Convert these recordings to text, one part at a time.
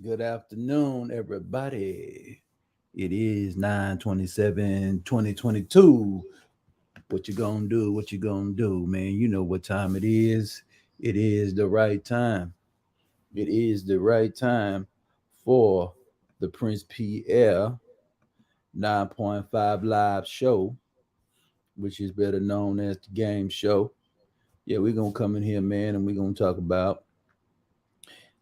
Good afternoon, everybody. It is 9/27/2022. What you gonna do? What you gonna do, man? You know what time it is. It is the right time. It is the right time for the Prince Pierre 9.5 live show, which is better known as the game show. Yeah, we're gonna come in here, man, and we're gonna talk about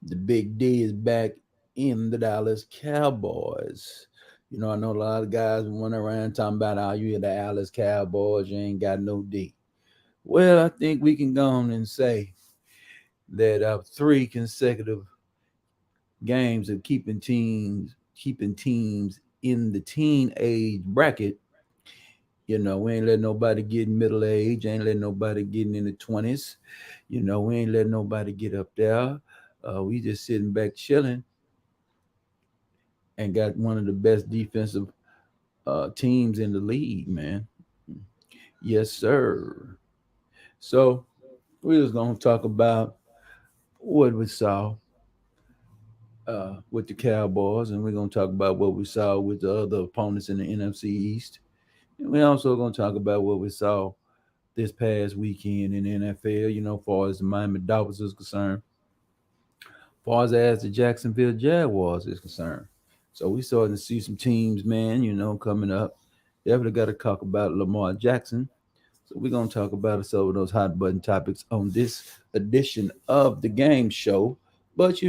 the big D is back in the Dallas Cowboys. I know a lot of guys run around talking about how you the Dallas Cowboys, you ain't got no D. Well, I think we can go on and say that three consecutive games of keeping teams in the teen age bracket. We ain't letting nobody get in middle age, ain't letting nobody get in the 20s. We ain't letting nobody get up there. We just sitting back chilling and got one of the best defensive teams in the league, man. Yes, sir. So we're just gonna talk about what we saw with the Cowboys, and we're gonna talk about what we saw with the other opponents in the NFC East, and we're also gonna talk about what we saw this past weekend in the NFL. Far as the Miami Dolphins is concerned, far as the Jacksonville Jaguars is concerned. So we starting to see some teams, man, coming up. Definitely got to talk about Lamar Jackson. So we're gonna talk about some of those hot button topics on this edition of the game show. But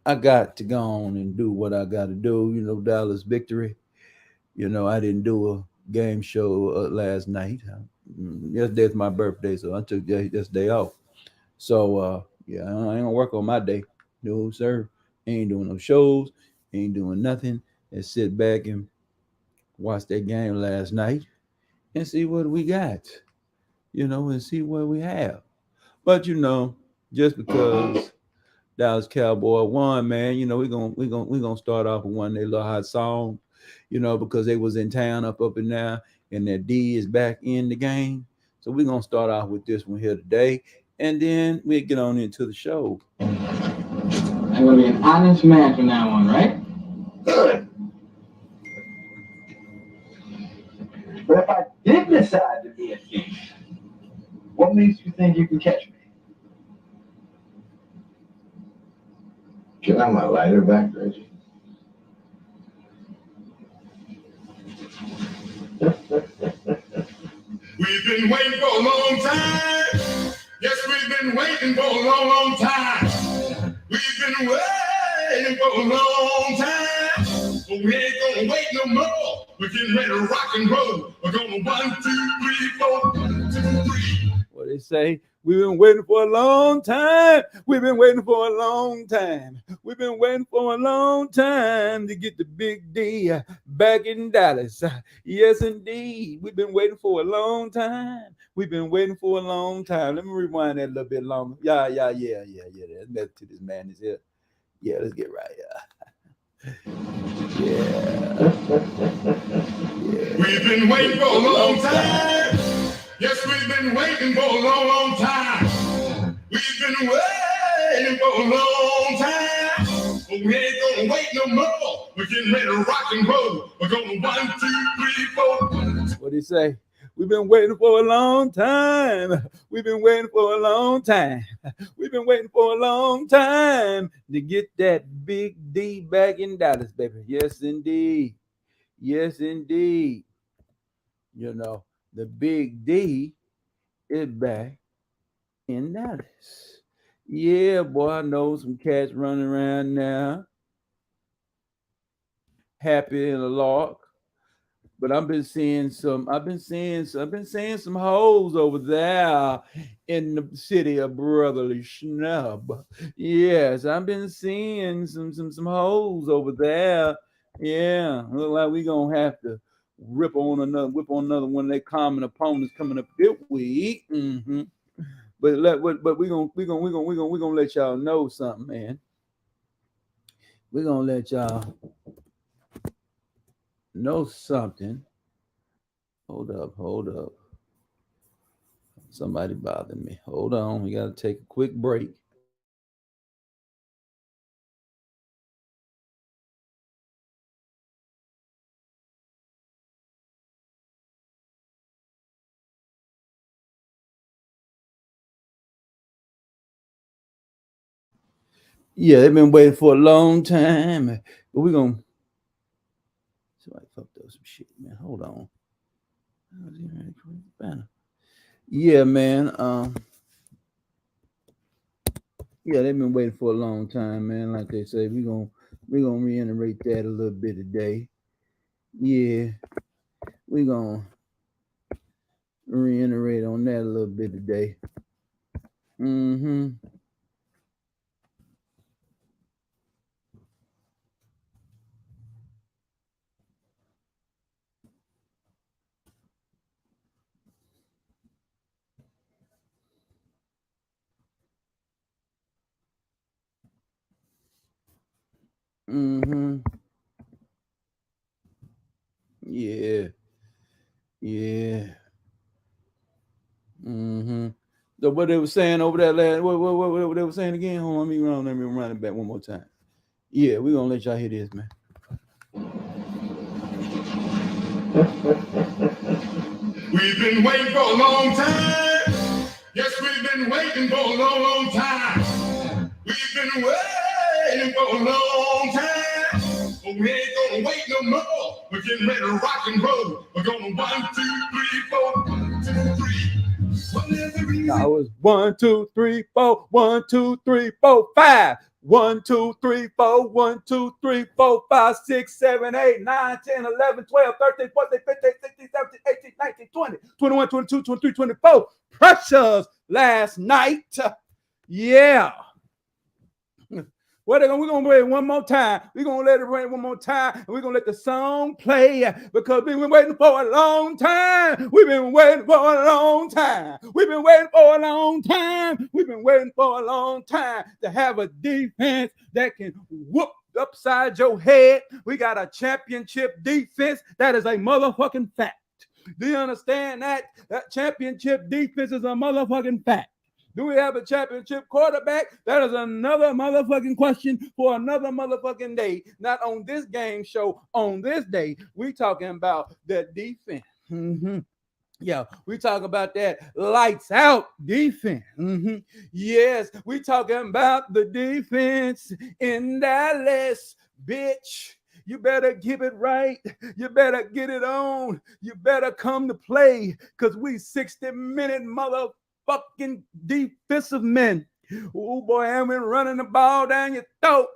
I got to go on and do what I got to do. Dallas victory. I didn't do a game show last night. Yesterday's my birthday, so I took this day off. So yeah, I ain't gonna work on my day. No sir, ain't doing no shows, ain't doing nothing. And sit back and watch that game last night and see what we got. And see what we have. But just because Dallas Cowboy won, man, we gonna start off with one of their little hot songs, because they was in town up and down, and their D is back in the game. So we're gonna start off with this one here today, and then we'll get on into the show. I'm gonna be an honest man from now on, right? Good. But if I did decide to be a thief, what makes you think you can catch me? Can I have my lighter back, Reggie? We've been waiting for a long time. Yes, we've been waiting for a long, long time. We've been waiting for a long time. But we ain't gonna wait no more. We're getting ready to rock and roll. We're gonna 1, 2, 3, 4. 1, 2, 3. What they say? We've been waiting for a long time. We've been waiting for a long time. We've been waiting for a long time to get the big D back in Dallas. Yes, indeed. We've been waiting for a long time. We've been waiting for a long time. Let me rewind that a little bit longer. Yeah. Let's mess to this man is here. Yeah, let's get right. Yeah. We've been waiting for a long time. Yes, we've been waiting for a long, long time. We've been waiting for a long time. But we ain't gonna wait no more. We're getting ready to rock and roll. We're gonna 1, 2, 3, 4. What do you say? We've been waiting for a long time. We've been waiting for a long time. We've been waiting for a long time to get that big D back in Dallas, baby. Yes, indeed. Yes, indeed. The big D is back in Dallas. Yeah, boy, I know some cats running around now, happy in the lark. But I've been seeing some hoes over there in the city of brotherly snub. Yes, I've been seeing some hoes over there. Yeah, look like we gonna have to whip on another one of their common opponents coming up this week. But we gonna let y'all know something, man. We're gonna let y'all know something. Hold up. Somebody bothered me. Hold on. We got to take a quick break. Yeah, they've been waiting for a long time. But we're going to. Somebody fucked up some shit, man. Hold on. Yeah, man. Yeah, they've been waiting for a long time, man. Like they say, we're gonna reiterate that a little bit today. Yeah, we're gonna reiterate on that a little bit today. Mm-hmm. Mm-hmm. Yeah. Yeah. Mm-hmm. So what they were saying over that last what they were saying again? Hold on, let me run it back one more time. Yeah, we're gonna let y'all hear this, man. We've been waiting for a long time. Yes, we've been waiting for a long, long time. We've been waiting for a long time. But we ain't gonna wait no more. We're getting ready to rock and roll. We're gonna 1, 2, 3, 4, 1, 2, 3. What is the reason? I was 1, 2, 3, 4, 1, 2, 3, 4, 5. 1, 2, 3, 4, 1, 2, 3, 4, 5, 6, 7, 8, 9, 10, 11, 12, 13, 14, 15, 16, 17, 18, 19, 20, 21, 22, 23, 24. Pressures last night. Yeah. We're gonna play it one more time. We're gonna let it rain one more time, and we're gonna let the song play because we've been waiting for a long time. We've been waiting for a long time. We've been waiting for a long time. We've been waiting for a long time to have a defense that can whoop upside your head. We got a championship defense. That is a motherfucking fact. Do you understand that? That championship defense is a motherfucking fact. Do we have a championship quarterback? That is another motherfucking question for another motherfucking day. Not on this game show. On this day, we talking about the defense. Yeah, we talk about that lights out defense. Yes, we talking about the defense in Dallas, bitch. You better give it right. You better get it on. You better come to play because we 60-minute motherfucking defensive men. Oh boy, and we running the ball down your throat.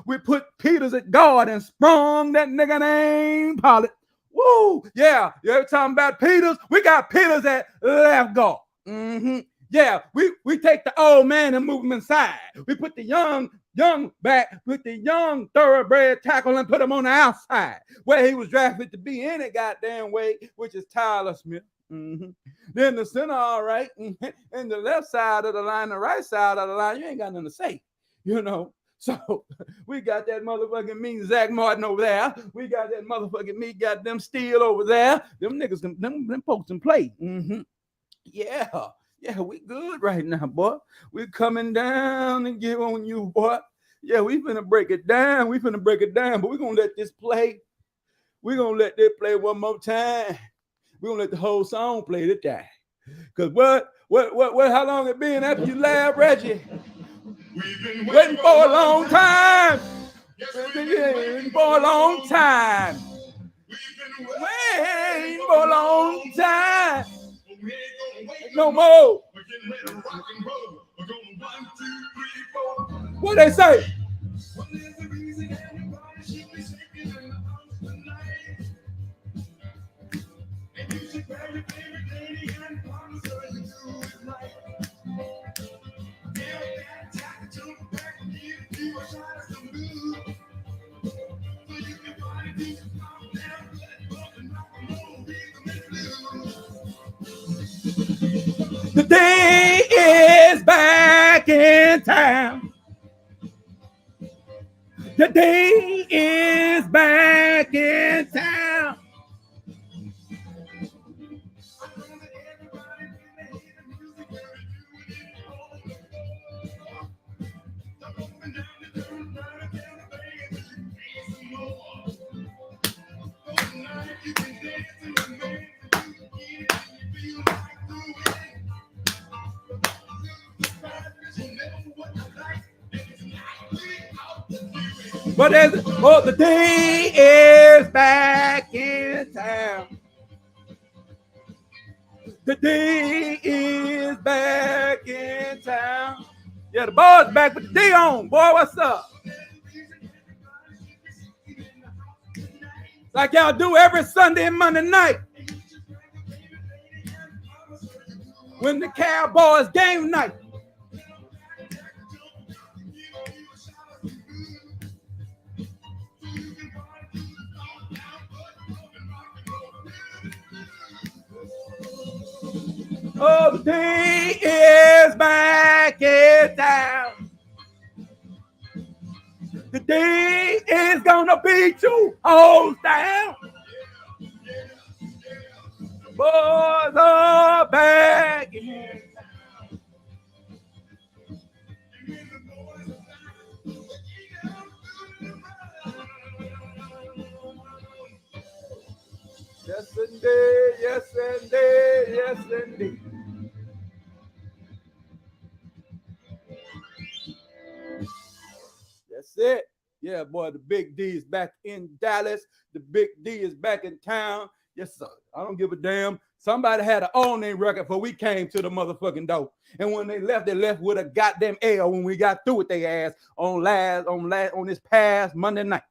We put Peters at guard and sprung that nigga name Pollard. Woo, yeah. You're talking about Peters? We got Peters at left guard. Yeah, we take the old man and move him inside. We put the young back, put the young thoroughbred tackle and put him on the outside where he was drafted to be any goddamn way, which is Tyler Smith. Then the center, all right, and the left side of the line, the right side of the line, you ain't got nothing to say, you know. So we got that motherfucking mean Zach Martin over there. We got that motherfucking me got them Steele over there. Them niggas, them folks can play. Yeah, we good right now, boy. We coming down and give on you, boy. Yeah, we finna break it down. But we gonna let this play. We gonna let this play one more time. We gonna let the whole song play this time. Cause what? How long it been after you laugh, Reggie? We've been Waiting for a long time. Yes, Waiting for a long time. We've been Waiting for a long time. We ain't gonna wait No more. We're getting ready to rock and roll. We're going 1, 2, 3, 4. What they say? What is the reason everybody should be shaking in the house tonight? And you should bury baby lady and promise her you do it right. Give that jacket to the back and give you a shot at some blue. So you can find these calm down, let go and rock and roll, rhythm and blues. The day is back in town. The day is back in town. What is it? Oh, the day is back in town. The day is back in town. Yeah, the boys back with the D on. Boy, what's up? Like y'all do every Sunday and Monday night. When the Cowboys game night. Oh, the day is back in town. The day is gonna beat you all down. Boys are back in town. Yes, indeed. Yes, indeed. Yes, indeed. That's it. Yeah, boy, the Big D is back in Dallas. The Big D is back in town. Yes, sir. I don't give a damn. Somebody had an all name record before we came to the motherfucking door. And when they left with a goddamn L when we got through with their ass on this past Monday night.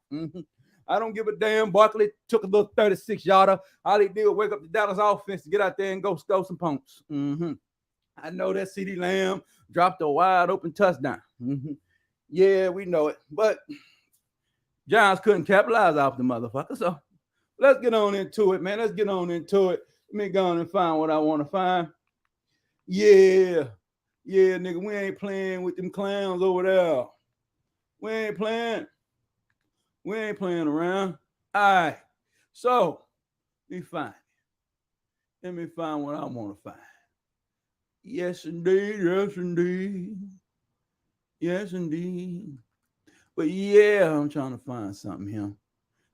I don't give a damn. Barkley took a little 36 yarder. All he did was wake up the Dallas offense to get out there and go score some punts. I know that CeeDee Lamb dropped a wide open touchdown. Yeah, we know it. But Giants couldn't capitalize off the motherfucker. So let's get on into it, man. Let's get on into it. Let me go on and find what I want to find. Yeah, nigga, we ain't playing with them clowns over there. We ain't playing around. All right. So let me find what I want to find. Yes, indeed. But yeah, I'm trying to find something here.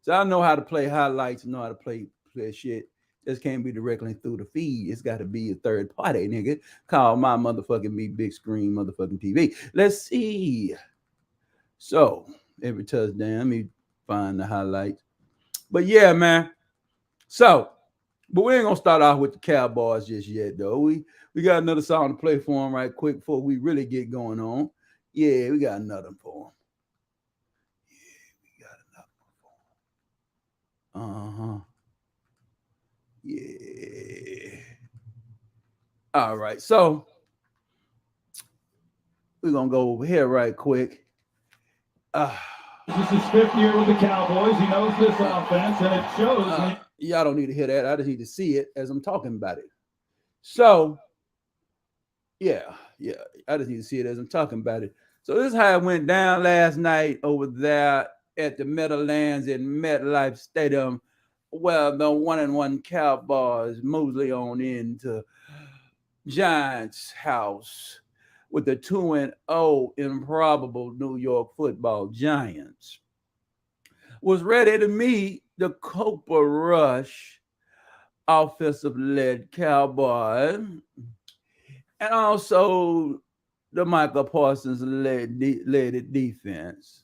So I know how to play highlights, know how to play shit. Just can't be directly through the feed. It's got to be a third party, nigga. Call my motherfucking me big screen motherfucking TV. Let's see. So every touchdown, let me find the highlights. But yeah, man. So, but we ain't gonna start off with the Cowboys just yet, though. We got another song to play for them right quick before we really get going on. Yeah, we got another for them. Yeah. All right. So we're gonna go over here right quick. This is his fifth year with the Cowboys. He knows this offense, and it shows. Y'all don't need to hear that. I just need to see it as I'm talking about it. So, yeah. I just need to see it as I'm talking about it. So this is how it went down last night over there at the Meadowlands in MetLife Stadium. Well, the 1-1 Cowboys mosey on into Giants' house with the 2-0 improbable New York Football Giants. Was ready to meet the Cooper Rush offensive-led Cowboys and also the Michael Parsons led defense.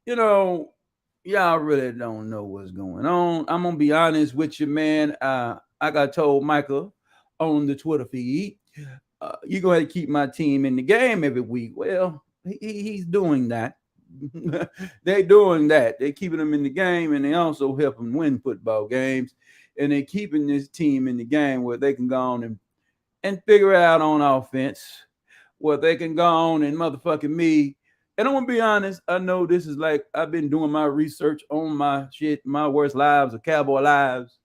You know, y'all really don't know what's going on. I'm gonna be honest with you, man. I got told Michael on the Twitter feed, you go ahead and keep my team in the game every week. Well, he's doing that. They're doing that. They're keeping them in the game, and they also help them win football games. And they're keeping this team in the game where they can go on and figure it out on offense, where they can go on and motherfucking me. And I'm gonna be honest, I know this is like I've been doing my research on my shit, my worst lives of Cowboy lives,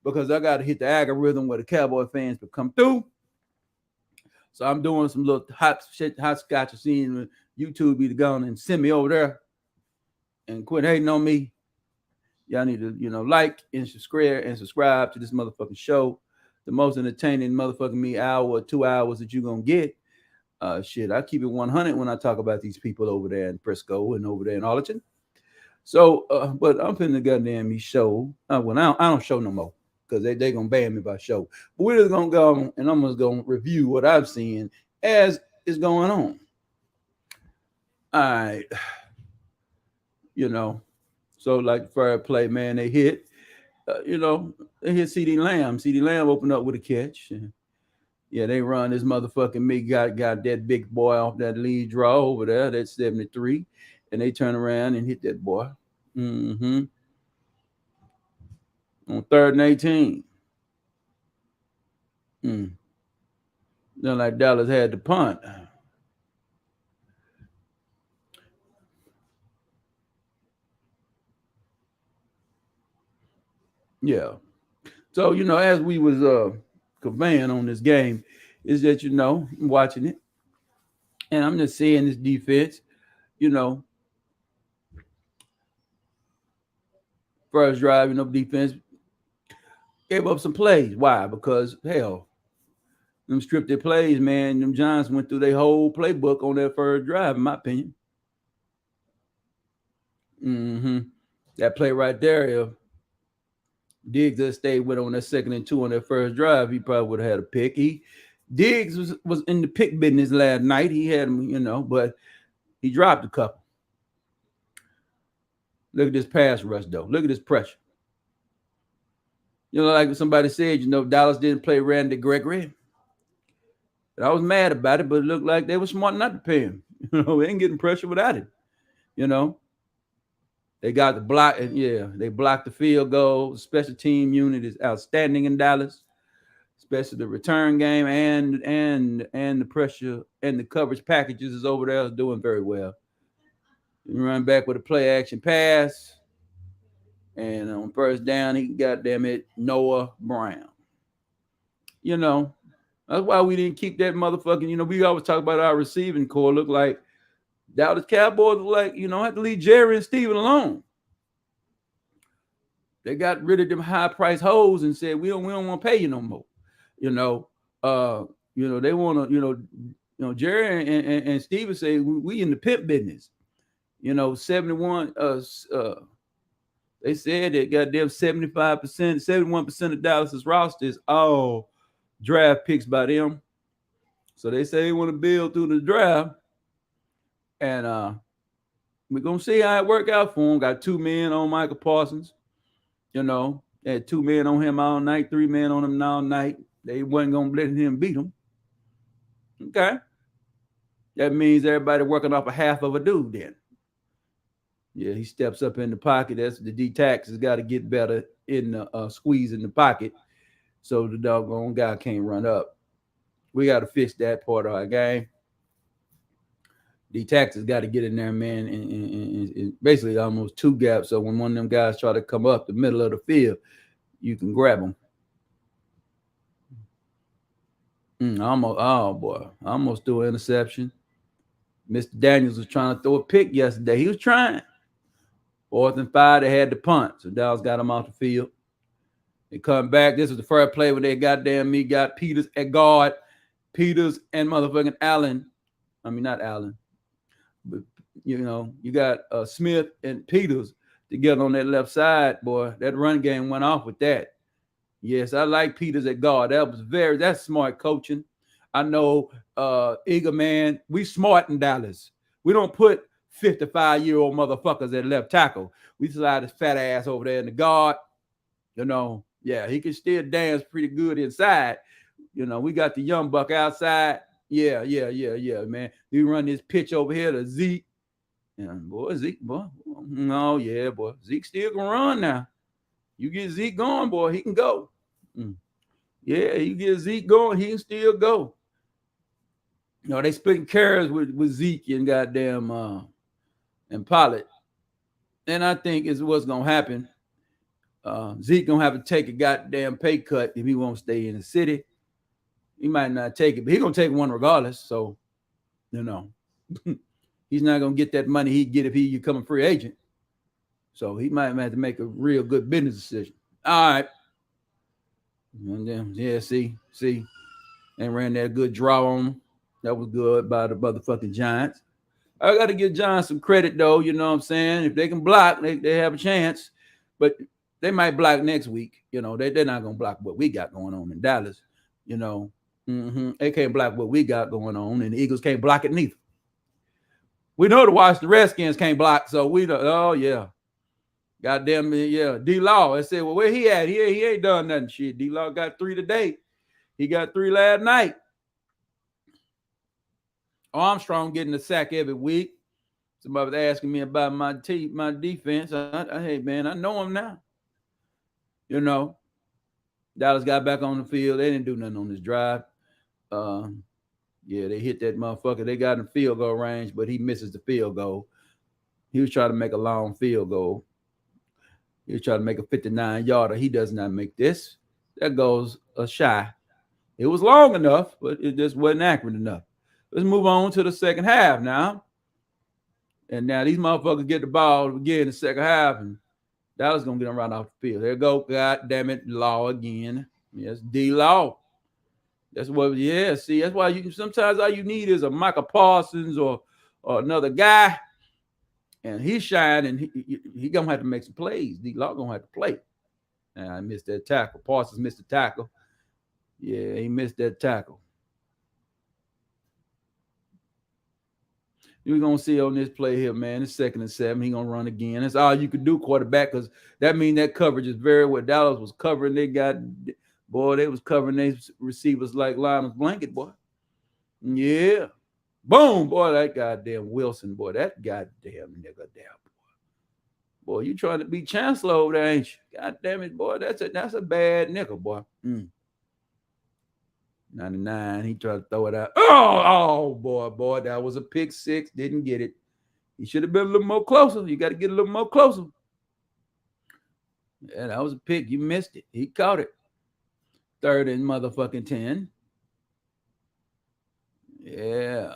because I got to hit the algorithm where the Cowboy fans will come through. So I'm doing some little hot scotch scene. YouTube be to go on and send me over there and quit hating on me. Y'all need to, like and subscribe to this motherfucking show. The most entertaining motherfucking me hour or 2 hours that you're gonna get. Shit, I keep it 100 when I talk about these people over there in Frisco and over there in Arlington. So, but I'm finna goddamn me show. Well, I don't show no more because they gonna ban me by show. But we're just gonna go and I'm just gonna review what I've seen as is going on. All right, so like fair play, man, they hit. They hit CeeDee Lamb. CeeDee Lamb opened up with a catch. Yeah, they run this motherfucking me got that big boy off that lead draw over there. That's 73. And they turn around and hit that boy. On 3rd and 18. Then like Dallas had to punt. Yeah. So, as we was conveying on this game, is that, I'm watching it. And I'm just seeing this defense, first drive, defense gave up some plays. Why? Because, hell, them scripted plays, man, them Giants went through their whole playbook on their first drive, in my opinion. That play right there, if Diggs had stayed with on that 2nd and 2 on their first drive, he probably would have had a pick. Diggs was in the pick business last night. He had him, but he dropped a couple. Look at this pass rush, though. Look at this pressure. Like somebody said, Dallas didn't play Randy Gregory. And I was mad about it, but it looked like they were smart not to pay him. They ain't getting pressure without it. They got the block, and they blocked the field goal. The special team unit is outstanding in Dallas, especially the return game and the pressure and the coverage packages is over there doing very well. You run back with a play action pass, and on first down, he goddamn it Noah Brown. That's why we didn't keep that motherfucking. We always talk about our receiving core. Look like Dallas Cowboys have to leave Jerry and Steven alone. They got rid of them high price hoes and said we don't want to pay you no more. They want to. Jerry and Steven say we in the pimp business. 71. They said that goddamn 75%, 71% of Dallas's roster is all draft picks by them. So they say they want to build through the draft. And we're going to see how it work out for them. Got 2 men on Michael Parsons. They had 2 men on him all night, 3 men on him all night. They wasn't going to let him beat him. Okay. That means everybody working off a half of a dude then. Yeah, he steps up in the pocket. That's the D-tax has got to get better in the squeeze in the pocket so the doggone guy can't run up. We got to fix that part of our game. D-tax has got to get in there, man, and basically almost 2 gaps. So when one of them guys try to come up the middle of the field, you can grab them. Almost threw an interception. Mr. Daniels was trying to throw a pick yesterday. He was trying. 4th and 5, they had the punt. So Dallas got him off the field. They come back. This was the first play where they got Peters at guard. Peters and motherfucking Allen. I mean, not Allen. But, you got Smith and Peters together on that left side, boy. That run game went off with that. Yes, I like Peters at guard. That's smart coaching. I know, Eager man, we smart in Dallas. We don't put 55-year-old motherfuckers at left tackle. We slide his fat ass over there in the guard. He can still dance pretty good inside. We got the young buck outside. Yeah, man. We run this pitch over here to Zeke. And Zeke, boy. No, yeah, boy. Zeke still can run now. You get Zeke going, boy, he can go. Yeah, you get Zeke going, he can still go. They splitting carries with Zeke and goddamn and Pollard. And I think is what's gonna happen. Zeke gonna have to take a goddamn pay cut if he won't stay in the city. He might not take it, but he's gonna take one regardless. So, he's not gonna get that money he'd get if he become a free agent. So he might have to make a real good business decision. All right. Yeah, see, and ran that good draw on him. That was good by the motherfucking Giants. I got to give Giants some credit, though. You know what I'm saying? If they can block, they have a chance. But they might block next week. They're not going to block what we got going on in Dallas. They can't block what we got going on, and the Eagles can't block it neither. We know the Washington Redskins can't block, so we know. Oh, yeah. Goddamn, yeah. D-Law. I said, well, where he at? He ain't done nothing. Shit, D-Law got 3 today. He got 3 last night. Armstrong getting a sack every week. Somebody was asking me about my defense. Hey, man, I know him now. Dallas got back on the field. They didn't do nothing on this drive. They hit that motherfucker. They got in field goal range, but he misses the field goal. He was trying to make a long field goal. He was trying to make a 59-yarder. He does not make this. That goes shy. It was long enough, but it just wasn't accurate enough. Let's move on to the second half now. And now these motherfuckers get the ball again in the second half, and Dallas going to get them right off the field. There you go. God damn it, Law again. Yes, D-Law. That's what, yeah, see, that's why sometimes all you need is a Michael Parsons or another guy, and he's shining. He going to have to make some plays. D-Law going to have to play. And I missed that tackle. Parsons missed the tackle. Yeah, he missed that tackle. You're gonna see on this play here, man. It's 2nd and 7. He gonna run again. That's all you could do, quarterback, because that means that coverage is very well. Dallas was covering. They was covering their receivers like Linus blanket, boy. Yeah. Boom, boy. That goddamn Wilson, boy. That goddamn nigga there, boy. You trying to be chancellor over there, ain't you? God damn it, boy. That's a bad nigga, boy. 99. He tried to throw it out. Oh, boy. That was a pick 6. Didn't get it. He should have been a little more closer. You got to get a little more closer. Yeah, that was a pick. You missed it. He caught it. 3rd and motherfucking 10. Yeah.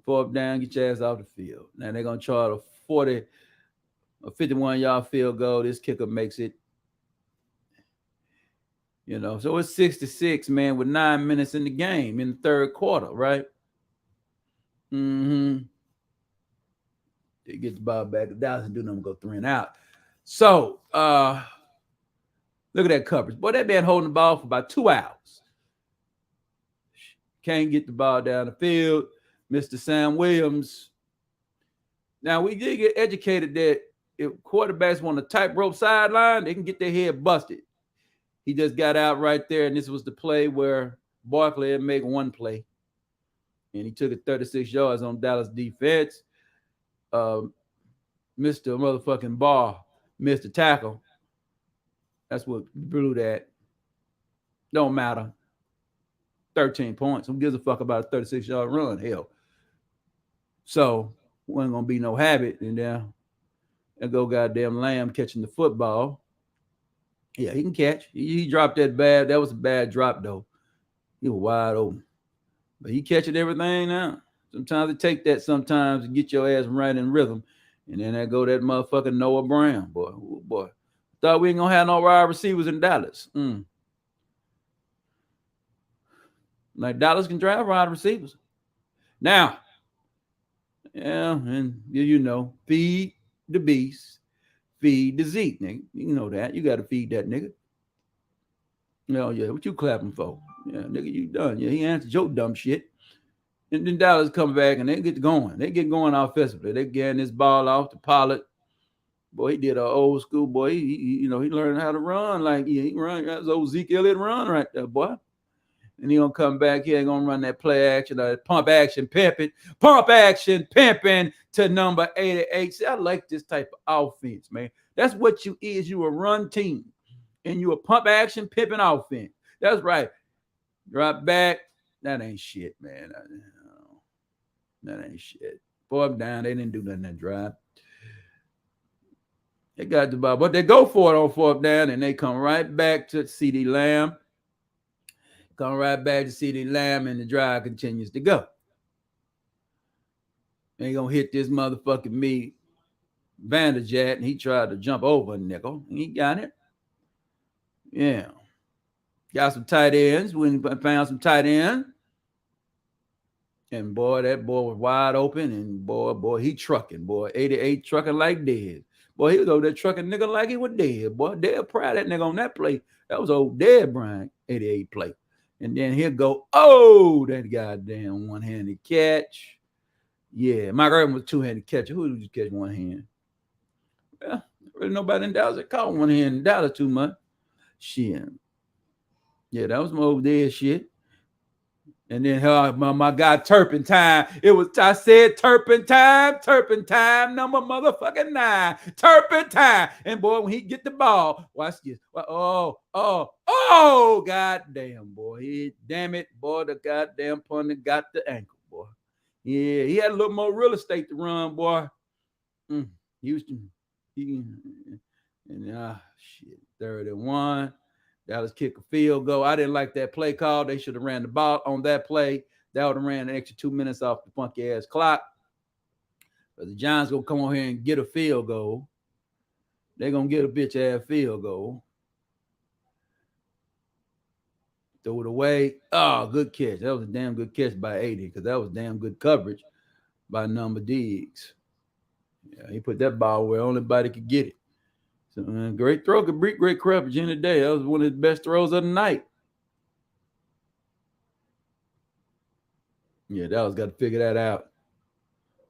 4th down, get your ass off the field. Now they're going to try a 51-yard field goal. This kicker makes it. So it's 6-6, man, with 9 minutes in the game in the 3rd quarter, right? They get the ball back. Dallas and do nothing, go 3 and out. So, look at that coverage. Boy, that man holding the ball for about 2 hours. Can't get the ball down the field. Mr. Sam Williams. Now, we did get educated that if quarterbacks want a tightrope sideline, they can get their head busted. He just got out right there, and this was the play where Barkley had made one play, and he took it 36 yards on Dallas defense. Mr. Motherfucking Barr missed the tackle. That's what blew that. Don't matter. 13 points. Who gives a fuck about a 36-yard run? Hell. So, wasn't going to be no habit in there. And go goddamn Lamb catching the football. Yeah, he can catch. He dropped that bad. That was a bad drop, though. He was wide open. But he catching everything now. Sometimes it take that sometimes to get your ass right in rhythm. And then that go that motherfucking Noah Brown, boy. Ooh, boy. Thought we ain't going to have no wide receivers in Dallas. Like Dallas can drive wide receivers. Now, yeah, and feed the beast, feed the Zeke, nigga. You know that. You got to feed that nigga. Yeah, what you clapping for? Yeah, nigga, you done. Yeah, he answered your dumb shit. And then Dallas come back and they get going. They get going offensively. They getting this ball off to Pollard. Boy, he did an old school boy. He learned how to run. Like, he run. That's old Zeke Elliott run right there, boy. And he gonna come back here and gonna run that play action, pump action pimping to number 88. See, I like this type of offense, man. That's what you is. You a run team, and you a pump action pimping offense. That's right. Drop back. That ain't shit, man. That ain't shit. 4th down. They didn't do nothing that drive. They got the ball, but they go for it on 4th down, and they come right back to CeeDee Lamb. Come right back to CeeDee Lamb, and the drive continues to go. They gonna hit this motherfucking me, Vanderjagt, and he tried to jump over a nickel. And he got it. Yeah. Got some tight ends. We found some tight end. And boy, that boy was wide open. And boy, he trucking, boy. 88 trucking like dead. Boy, he was over there trucking nigga like he was dead, boy. Dead proud of that nigga on that play. That was old dead Brian, 88 play. And then he'll go, that goddamn one-handed catch. Yeah, Mike Irvin was two-handed catcher. Who did you catch one hand? Well, really nobody in Dallas that caught one hand in Dallas too much. Shit. Yeah, that was my old dead shit. And then my guy Turpentine. I said Turpentine, number motherfucking 9. Turpentine. And boy, when he get the ball, watch this. Goddamn, boy. Damn it, boy, the goddamn punter got the ankle, boy. Yeah, he had a little more real estate to run, boy. Houston. Shit. 3rd and 1. Dallas kick a field goal. I didn't like that play call. They should have ran the ball on that play. That would have ran an extra 2 minutes off the funky ass clock. But the Giants gonna come on here and get a field goal. They're gonna get a bitch ass field goal. Throw it away. Oh, good catch. That was a damn good catch by 80 because that was damn good coverage by number Diggs. Yeah, he put that ball where only body could get it. So, great throw, could beat great coverage in the day. That was one of the best throws of the night. Yeah, Dallas got to figure that out.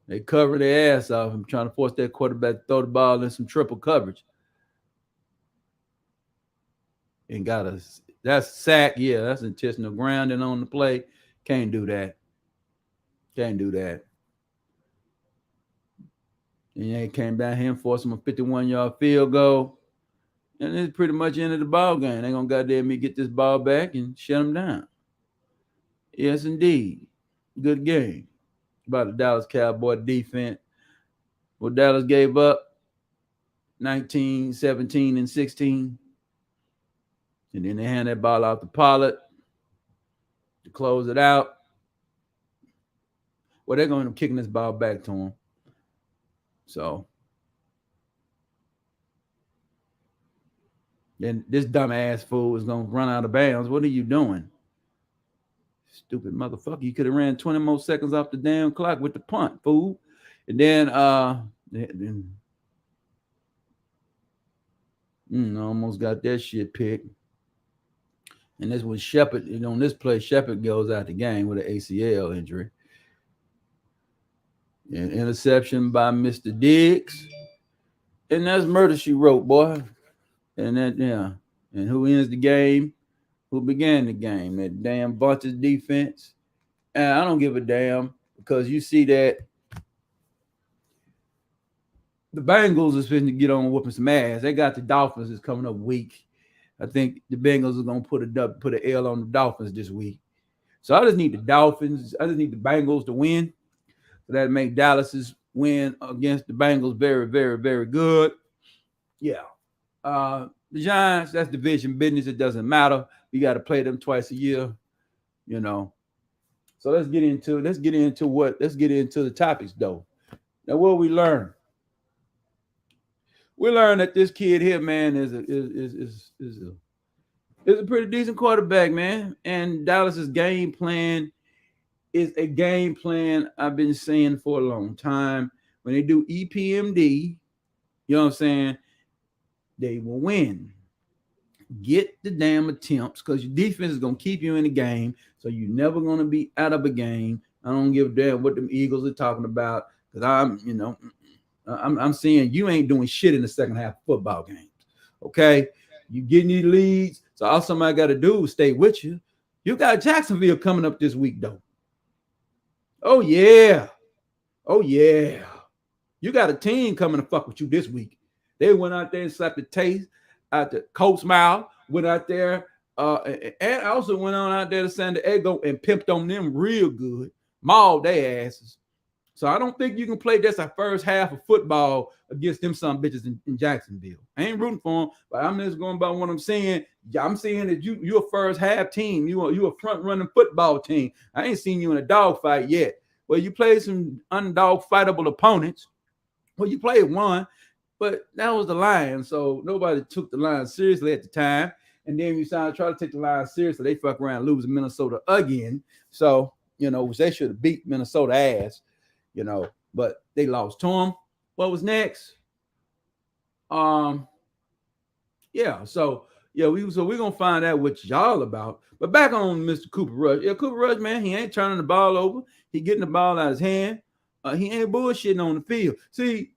They cover their ass off and trying to force that quarterback to throw the ball in some triple coverage. And got that's sack. Yeah, that's intentional grounding on the play. Can't do that. Can't do that. And they came down here and forced him a 51-yard field goal. And it's pretty much ended the ball game. They're going to goddamn me get this ball back and shut them down. Yes, indeed. Good game. About the Dallas Cowboy defense. Well, Dallas gave up 19, 17, and 16. And then they hand that ball out to Pollard to close it out. Well, they're going to kicking this ball back to him. So then this dumbass fool is going to run out of bounds. What are you doing? Stupid motherfucker. You could have ran 20 more seconds off the damn clock with the punt, fool. And then almost got that shit picked. And this was Shepard. On this play, Shepard goes out the game with an ACL injury. An interception by Mr. Diggs. And that's murder she wrote, boy. And that, yeah. And who ends the game? Who began the game? That damn Bunch's defense. And I don't give a damn because you see that the Bengals is finna get on whooping some ass. They got the Dolphins is coming up weak. I think the Bengals are gonna put an L on the Dolphins this week. So I just need the Dolphins. I just need the Bengals to win. So that make Dallas's win against the Bengals very, very, very good. Yeah. The Giants, that's division business. It doesn't matter. We got to play them twice a year, So let's get into the topics though. Now, what we learn? We learned that this kid here, man, is a pretty decent quarterback, man. And Dallas's game plan is a game plan I've been saying for a long time. When they do EPMD, you know what I'm saying, they will win. Get the damn attempts because your defense is going to keep you in the game. So you're never going to be out of a game. I don't give a damn what them Eagles are talking about because I'm seeing you ain't doing shit in the second half of football games. Okay? You getting these leads. So all somebody got to do is stay with you. You got Jacksonville coming up this week, though. Oh, yeah. Oh, yeah. You got a team coming to fuck with you this week. They went out there and slapped the taste out the Colts mouth, went out there, and also went on out there to San Diego and pimped on them real good, mauled their asses. So I don't think you can play just a first half of football against them some bitches in Jacksonville. I ain't rooting for them, but I'm just going by what I'm saying. I'm saying that you're a first half team. You a front running football team. I ain't seen you in a dogfight yet. Well, you played some underdog fightable opponents. Well, you played one, but that was the Lions, so nobody took the Lions seriously at the time. And then you try to take the Lions seriously, they fuck around losing Minnesota again. So, which they should have beat Minnesota ass. But they lost to them. What was next? We're gonna find out what y'all about. But back on Mr. Cooper Rush. Yeah, Cooper Rush, man, he ain't turning the ball over. He getting the ball out of his hand. He ain't bullshitting on the field. See,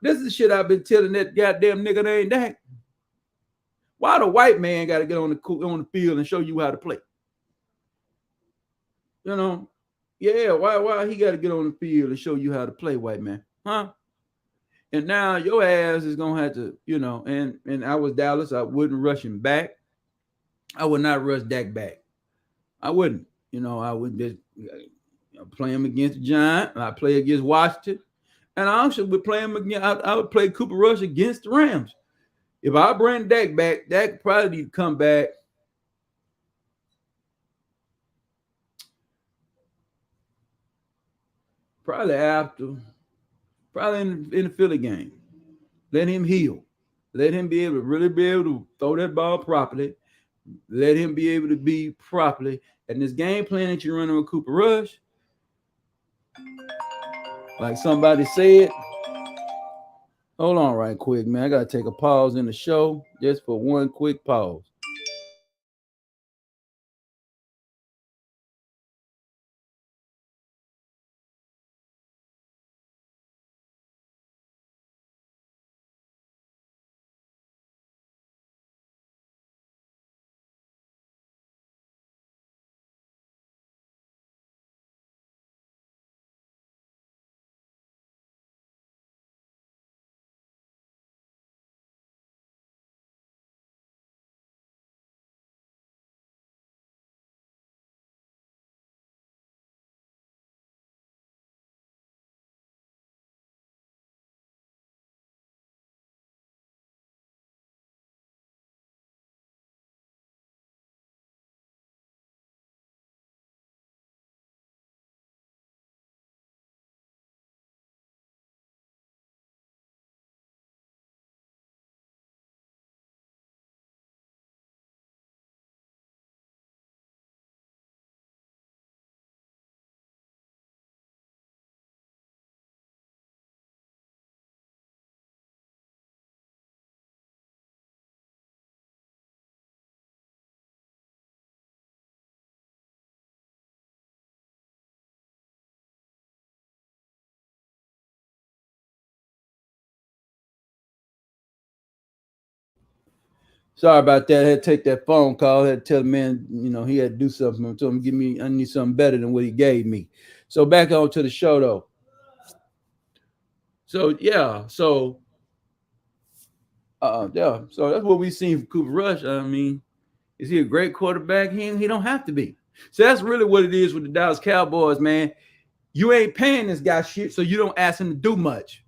this is shit I've been telling that goddamn nigga named Dak. Why the white man got to get on the field and show you how to play? Yeah, why he got to get on the field and show you how to play, white man? Huh? And now your ass is going to have to, and I was Dallas. I wouldn't rush him back. I would not rush Dak back. I wouldn't. I would just play him against the Giants. I play against Washington. And I also would play him again. I would play Cooper Rush against the Rams. If I bring Dak back, Dak probably need to come back. Probably in the Philly game. Let him heal. Let him be able to throw that ball properly. Let him be able to be properly. And this game plan that you're running with Cooper Rush, like somebody said, hold on right quick, man. I got to take a pause in the show just for one quick pause. Sorry about that. I had to take that phone call. I had to tell the man, he had to do something. I told him, I need something better than what he gave me. So back on to the show though. So yeah, so that's what we seen from Cooper Rush. I mean, is he a great quarterback? He don't have to be. So that's really what it is with the Dallas Cowboys, man. You ain't paying this guy shit, so you don't ask him to do much.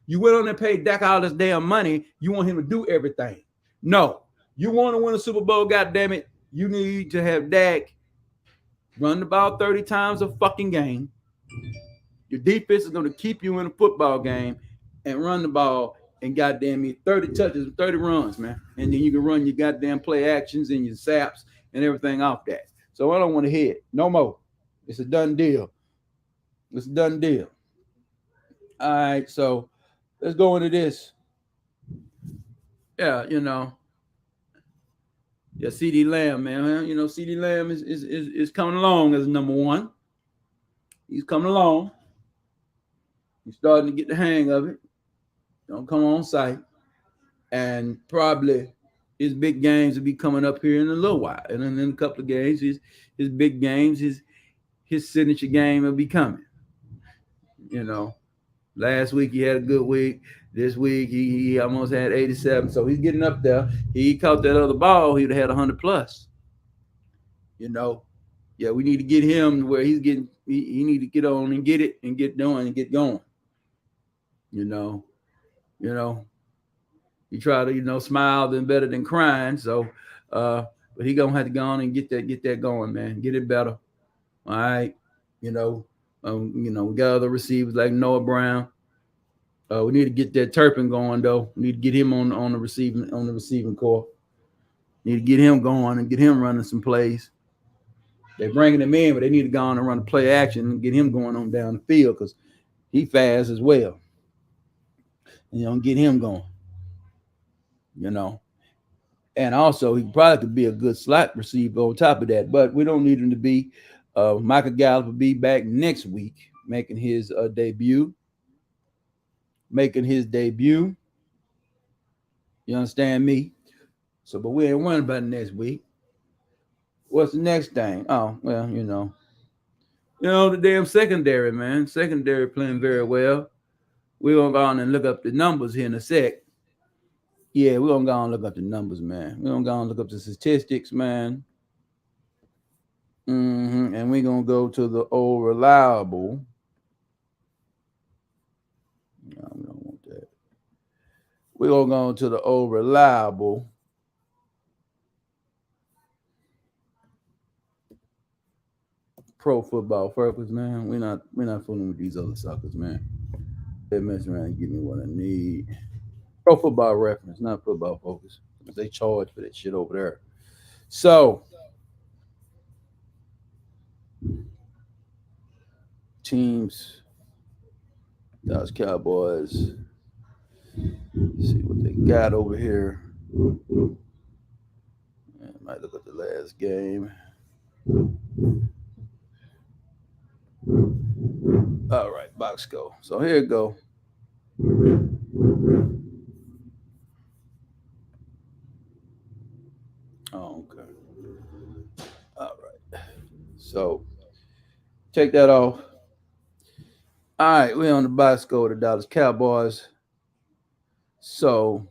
You went on and paid Dak all this damn money. You want him to do everything. No. You want to win a Super Bowl, goddamn it. You need to have Dak run the ball 30 times a fucking game. Your defense is going to keep you in a football game and run the ball and goddamn me 30 touches and 30 runs, man. And then you can run your goddamn play actions and your saps and everything off that. So I don't want to hear it. No more. It's a done deal. It's a done deal. All right, so let's go into this. Yeah, Yeah, CD Lamb, man. CD Lamb is coming along as number one. He's coming along. He's starting to get the hang of it. Don't come on site. And probably his big games will be coming up here in a little while. And then in a couple of games, his big games, his signature game will be coming. Last week he had a good week. This week he almost had 87. So he's getting up there. He caught that other ball, he'd have had 100 plus. Yeah, we need to get him where he's getting. He need to get on and get it and get doing and get going. You know. He try to smile than better than crying. So, but he gonna have to go on and get that going, man. Get it better. All right. We got other receivers like Noah Brown. We need to get that Turpin going though. We need to get him on the receiving core. Need to get him going and get him running some plays. They're bringing him in, but they need to go on and run a play action and get him going on down the field because he fast as well. Get him going. And also he probably could be a good slot receiver on top of that, but we don't need him to be. Michael Gallup will be back next week, making his debut. You understand me? So, but we ain't worrying about it next week. What's the next thing? Oh, well, the damn secondary, man. Secondary playing very well. We're gonna go on and look up the numbers here in a sec. Yeah, we're gonna go on and look up the numbers, man. We're gonna go on and look up the statistics, man. And we're gonna go to the old reliable. No, we don't want that. We're gonna go to the old reliable. Pro Football Focus, man. We're not fooling with these other suckers, man. They mess around and give me what I need. Pro Football Reference, not Football Focus. They charge for that shit over there. So teams, Dallas Cowboys. Let's see what they got over here. I might look at the last game. All right, box go. So here it go. Oh, okay. All right. So take that off. All right, we're on the box score of the Dallas Cowboys. So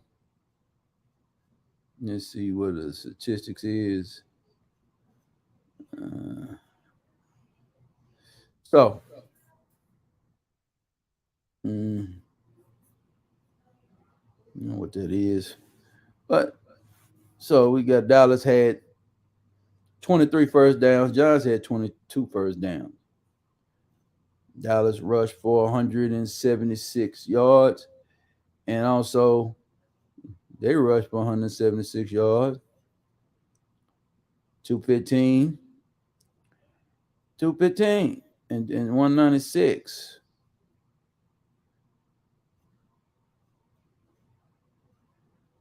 let's see what the statistics is. So, you know what that is. But so we got Dallas had 23 first downs. Giants had 22 first downs. Dallas rushed for 176 yards. And also, they rushed for 176 yards. 215. And 196.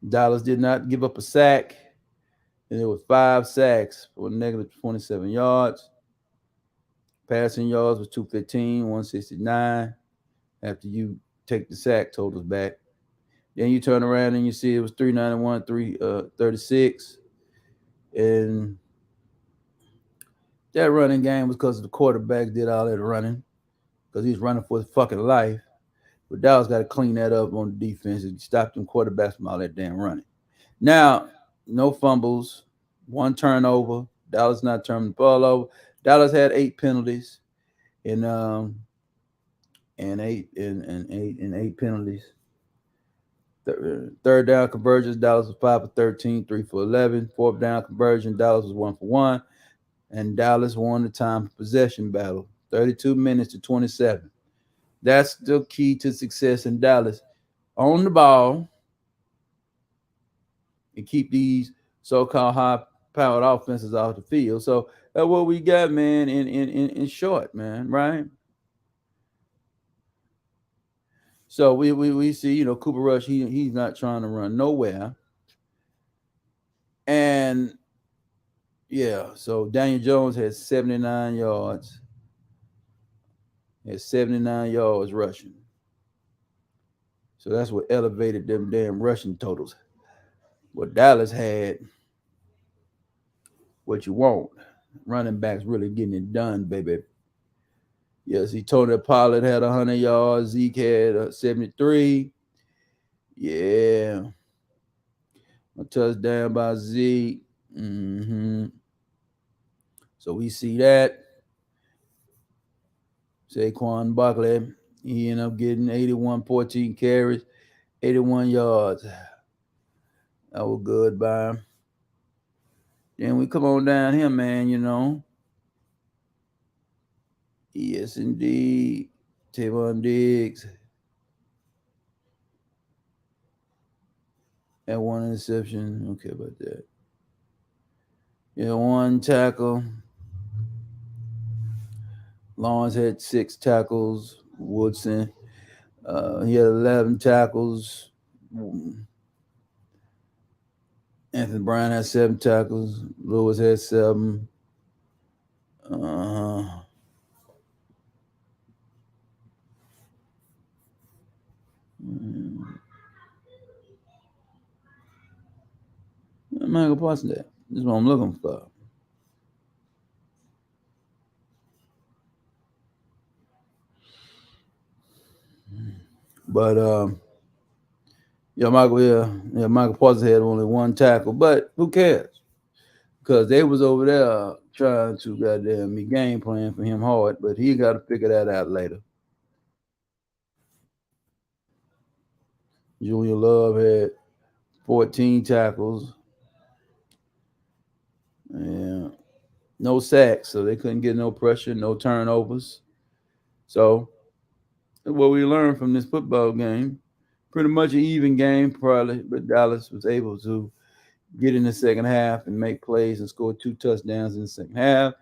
Dallas did not give up a sack. And there was 5 sacks for negative 27 yards. Passing yards was 215, 169. After you take the sack totals back. Then you turn around and you see it was 391, 36. And that running game was because the quarterback did all that running because he's running for his fucking life. But Dallas got to clean that up on the defense and stop them quarterbacks from all that damn running. Now, no fumbles, one turnover. Dallas not turning the ball over. Dallas had 8 penalties and eight penalties. Third down conversions, Dallas was 5 for 13, 3 for 11. Fourth down conversion, Dallas was 1 for 1. And Dallas won the time possession battle, 32 minutes to 27. That's the key to success in Dallas. Own the ball and keep these so-called high-powered offenses off the field. So that's what we got, man, in short, man, right? So we see, Cooper Rush, he's not trying to run nowhere. And yeah, so Daniel Jones had 79 yards. Had 79 yards rushing. So that's what elevated them damn rushing totals. What Dallas had, what you want. Running backs really getting it done, baby. Yes, he Tony Pollard had 100 yards. Zeke had 73. Yeah. A touchdown by Zeke. So we see that. Saquon Barkley, he ended up getting 81, 14 carries, 81 yards. That was good by him. Then we come on down here, man. Yes, indeed. Tavon Diggs had one interception. Okay about that. Yeah, one tackle. Lawrence had 6 tackles. Woodson, he had 11 tackles. Anthony Brown had 7 tackles. Lewis had 7. Michael Parsons that. This is what I'm looking for. But Michael Parsons had only 1 tackle, but who cares? Because they was over there trying to goddamn me game plan for him hard, but he got to figure that out later. Julian Love had 14 tackles. Yeah. No sacks, so they couldn't get no pressure, no turnovers. So what we learned from this football game, pretty much an even game probably, but Dallas was able to get in the second half and make plays and score 2 touchdowns in the second half.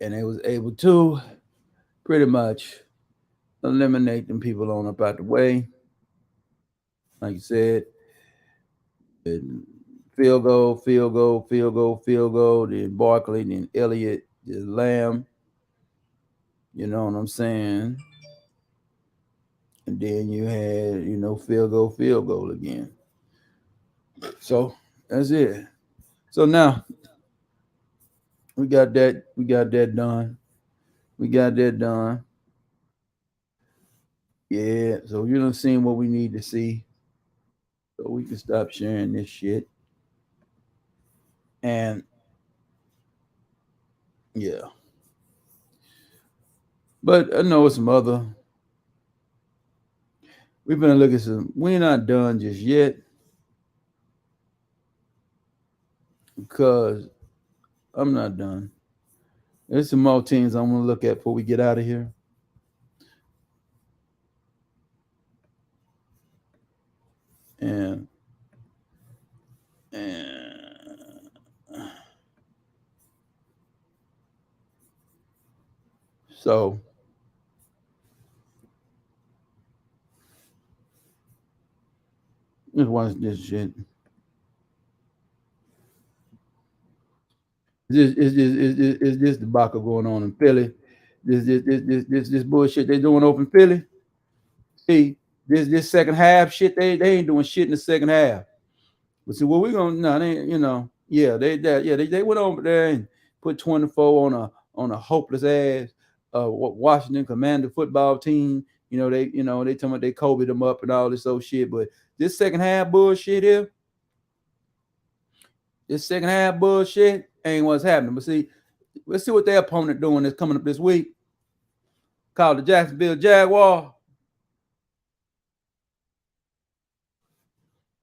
And they was able to pretty much eliminate them people on up out the way. Like you said, field goal, field goal, field goal, field goal, then Barkley, then Elliott, then Lamb. You know what I'm saying? And then you had, field goal again. So that's it. So now we got that done. We got that done. Yeah. So you done seen what we need to see. So we can stop sharing this shit. And yeah. But I know some other. We've been looking at some. We're not done just yet. Because I'm not done. There's some more teams I'm gonna look at before we get out of here. And so just watch this shit. It's this debacle going on in Philly. This bullshit they doing over in Philly. See, This second half shit, they ain't doing shit in the second half. But see, what we gonna no, they yeah, they went over there and put 24 on a hopeless ass Washington Commander football team. They talking about they Kobe them up and all this old shit. But this second half bullshit here, this second half bullshit ain't what's happening. But see, let's see what their opponent doing that's coming up this week. Called the Jacksonville Jaguar.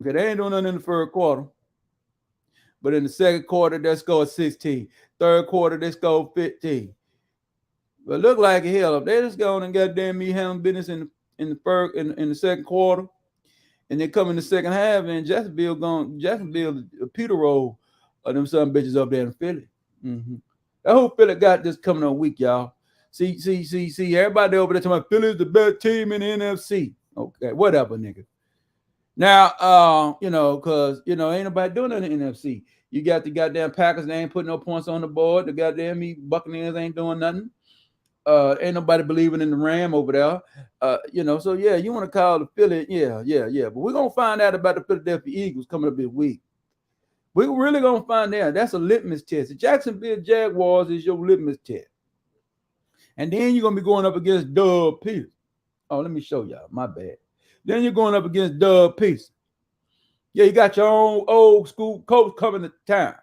Okay, they ain't doing nothing in the first quarter. But in the second quarter, they scored 16. Third quarter, they scored 15. But look like hell. If they just going and goddamn me handling business in the second quarter, and they come in the second half, and Jacksonville Peter roll of them some bitches up there in Philly. Mm-hmm. That whole Philly got this coming on week, y'all. See, everybody over there talking about Philly's the best team in the NFC. Okay, whatever, nigga. Now, because ain't nobody doing nothing in the NFC. You got the goddamn Packers, they ain't putting no points on the board. The goddamn Buccaneers ain't doing nothing. Ain't nobody believing in the Ram over there. So yeah, you want to call the Philly, yeah. But we're gonna find out about the Philadelphia Eagles coming up this week. We're really gonna find out. That's a litmus test. The Jacksonville Jaguars is your litmus test. And then you're gonna be going up against Doug Peterson. Oh, let me show y'all. My bad. Then you're going up against Doug Peterson. Yeah, you got your own old school coach coming to town.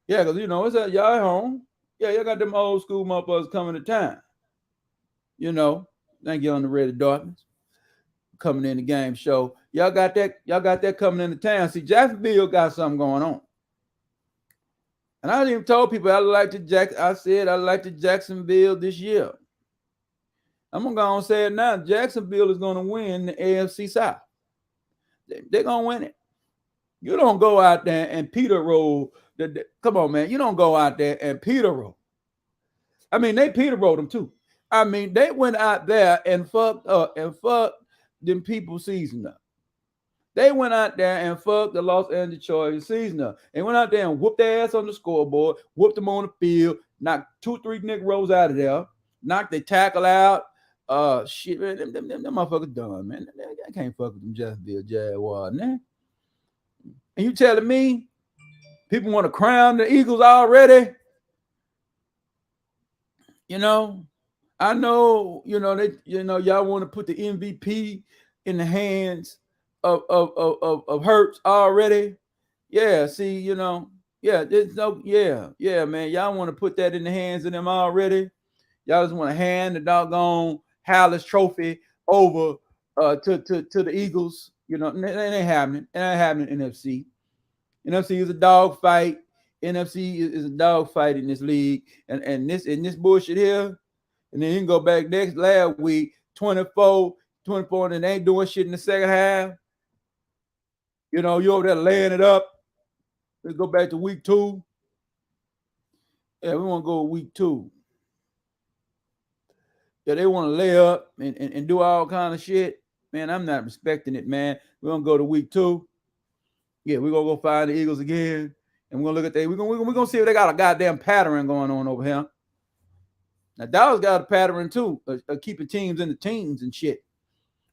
Yeah, because it's at y'all at home. Yeah, y'all got them old school motherfuckers coming to town. Thank you on the Red Darkness. Coming in the game show. Y'all got that coming into town. See, Jacksonville got something going on. And I even told people I like the Jacksonville this year. I'm gonna go and say it now. Jacksonville is gonna win the AFC South. They're gonna win it. You don't go out there and Peter roll. Come on, man. You don't go out there and Peter roll. I mean, they Peter rolled them too. I mean, they went out there and fucked them people's season up. They went out there and fucked the Los Angeles Chargers season up. They went out there and whooped their ass on the scoreboard, whooped them on the field, knocked 2-3 niggas out of there, knocked their tackle out. Shit, man, them motherfuckers done, man. I can't fuck with them Jacksonville Jaguars, man. And you telling me people want to crown the Eagles already? I know, y'all want to put the MVP in the hands of Hurts already. Yeah, see, there's no, man. Y'all want to put that in the hands of them already. Y'all just want to hand the doggone Hallis Trophy over to the Eagles. It ain't happening. It ain't happening in NFC. NFC is a dog fight. NFC is a dog fight in this league. And this bullshit here. And then you can go back last week, 24, and they ain't doing shit in the second half. You over there laying it up. Let's go back to week 2. Yeah, we want to go to week 2. Yeah, they want to lay up and do all kind of shit. Man, I'm not respecting it, man. We're going to go to week 2. Yeah, we're going to go find the Eagles again. And we're going to look at that. We're going to see if they got a goddamn pattern going on over here. Now, Dallas got a pattern, too, of keeping teams in the teams and shit.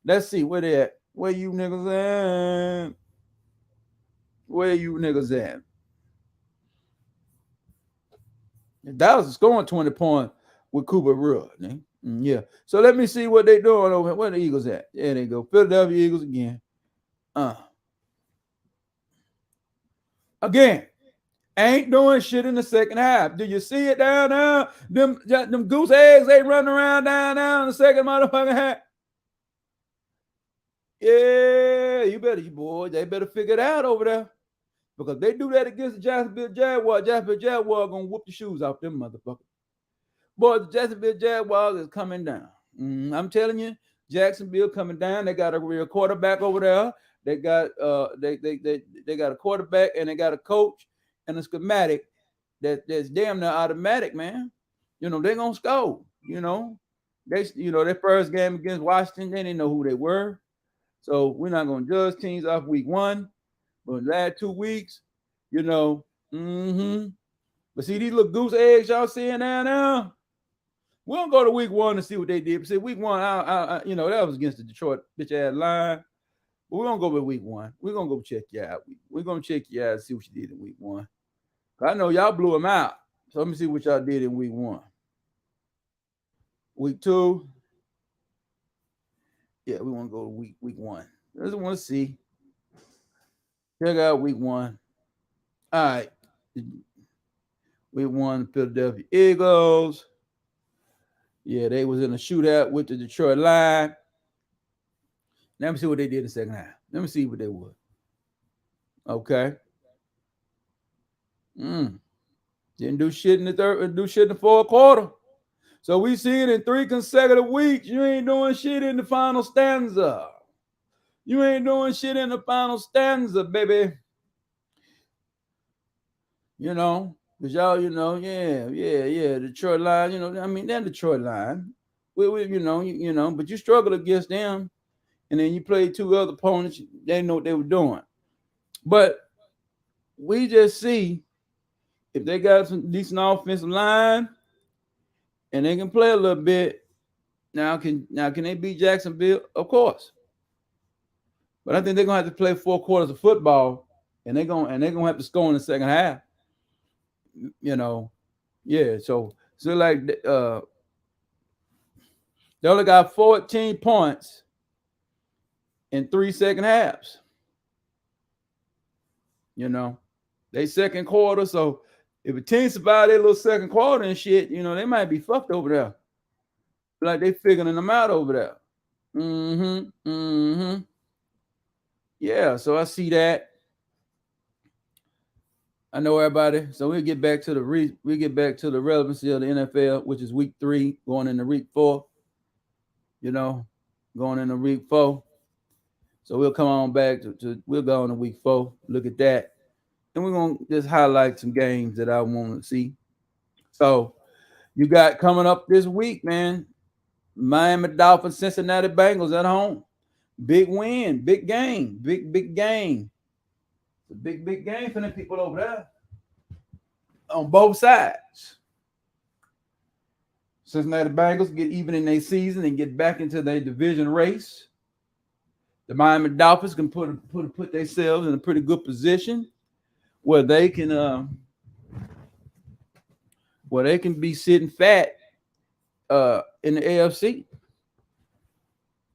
Let's see where they at. Where you niggas at? Where you niggas at? Dallas is scoring 20 points with Cooper Rudd. Yeah. So let me see what they doing over here. Where the Eagles at? There they go. Philadelphia Eagles again. Again. Ain't doing shit in the second half. Do you see it down there? Them goose eggs ain't running around down there in the second motherfucking half. Yeah, they better figure it out over there. Because they do that against the Jacksonville Jaguars. Jacksonville Jaguars gonna whoop the shoes off them motherfuckers. Boy, the Jacksonville Jaguars is coming down. I'm telling you, Jacksonville coming down. They got a real quarterback over there. They got they got a quarterback and they got a coach and a schematic that's damn near automatic, man. They're gonna score. Their first game against Washington, they didn't know who they were. So we're not gonna judge teams off week 1. But last 2 weeks, But see these little goose eggs y'all seeing down now? We're gonna go to week one and see what they did. See, week one, that was against the Detroit bitch ass line. But we're gonna go with week one. We're gonna go check you out. We're gonna check you out and see what you did in week one. I know y'all blew them out. So let me see what y'all did in week one. Week two. Yeah, we want to go to week one. I just want to see. Check out week one. All right. Week one, Philadelphia Eagles. Yeah, they was in a shootout with the Detroit Lions. Let me see what they did in the second half. Let me see what they were. Okay. Didn't do shit in the third, do shit in the fourth quarter. So we see it in 3 consecutive weeks. You ain't doing shit in the final stanza. You ain't doing shit in the final stanza, baby. Because y'all, Detroit line, that Detroit line. We but you struggled against them. And then you played 2 other opponents. They didn't know what they were doing. But we just see if they got some decent offensive line and they can play a little bit. Now can they beat Jacksonville? Of course. But I think they're gonna have to play 4 quarters of football, and they're gonna have to score in the second half. Yeah. So like they only got 14 points in 3 second halves. They second quarter. So if a team survive their little second quarter and shit, they might be fucked over there. Like they figuring them out over there. Yeah, so I see that. I know everybody. So we'll get back to the relevancy of the NFL, which is week 3, going into week 4. Going into week 4. So we'll come on back we'll go into week 4. Look at that. And we're gonna just highlight some games that I want to see. So you got coming up this week, man. Miami Dolphins, Cincinnati Bengals at home. Big win, big game, big game. It's a big game for the people over there on both sides. Cincinnati Bengals get even in their season and get back into their division race. The Miami Dolphins can put themselves in a pretty good position where they can be sitting fat in the AFC.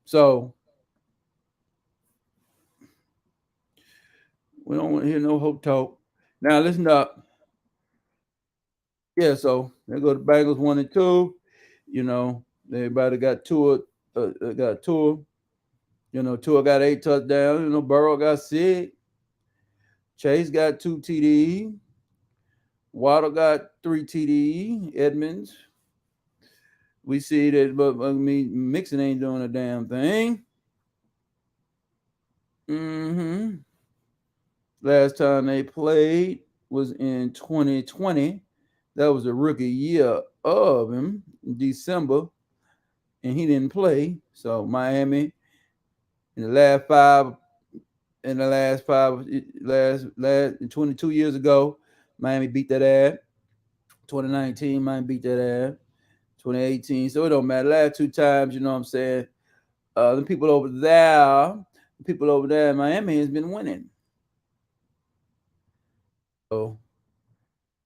So we don't want to hear no hope talk. Now listen up. Yeah, so they go to Bengals 1-2. Everybody got Tua. Tua got 8 touchdowns. Burrow got 6. Chase got 2 TD. Waddle got 3 TD. Edmonds. We see that, but Mixon ain't doing a damn thing. Last time they played was in 2020. That was the rookie year of him in December, and he didn't play. So Miami in the last 22 years ago, Miami beat that ass. 2019, Miami beat that ass. 2018, so it don't matter. Last 2 times, you know what I'm saying? The people over there in Miami has been winning. So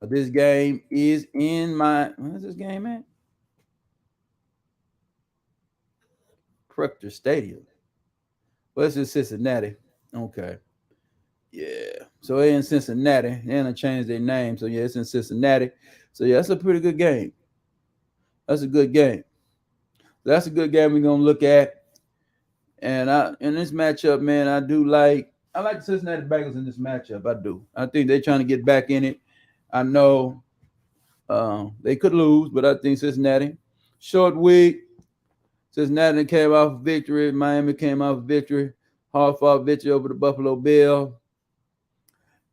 this game is in where's this game at? Proctor Stadium. Well, it's in Cincinnati. Okay. Yeah. So they're in Cincinnati. They're gonna change their name. So yeah, it's in Cincinnati. So yeah, that's a pretty good game. That's a good game. That's a good game we're gonna look at. And in this matchup, man, I like the Cincinnati Bengals in this matchup. I do. I think they're trying to get back in it. I know they could lose, but I think Cincinnati. Short week. Cincinnati came off a victory. Miami came off a victory. Hard-fought victory over the Buffalo Bills.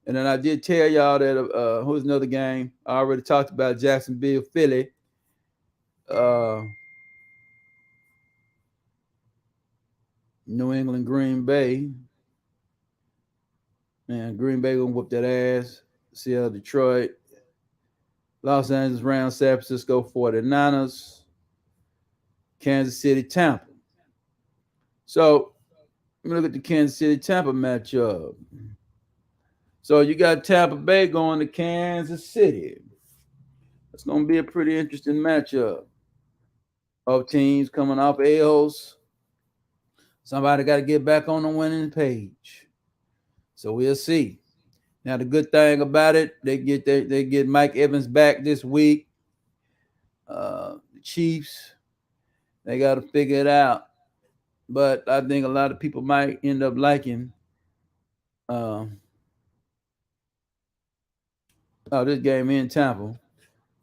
And then I did tell y'all that who's another game. I already talked about Jacksonville, Philly. New England, Green Bay. Man, Green Bay gonna whoop that ass. Seattle, Detroit. Los Angeles Rams, San Francisco 49ers. Kansas City, Tampa. So let me look at the Kansas City Tampa matchup. So you got Tampa Bay going to Kansas City. It's going to be a pretty interesting matchup of teams coming off L's. Somebody got to get back on the winning page. So we'll see. Now the good thing about it, they get Mike Evans back this week. The Chiefs, they got to figure it out. But I think a lot of people might end up liking uh, this game in Tampa.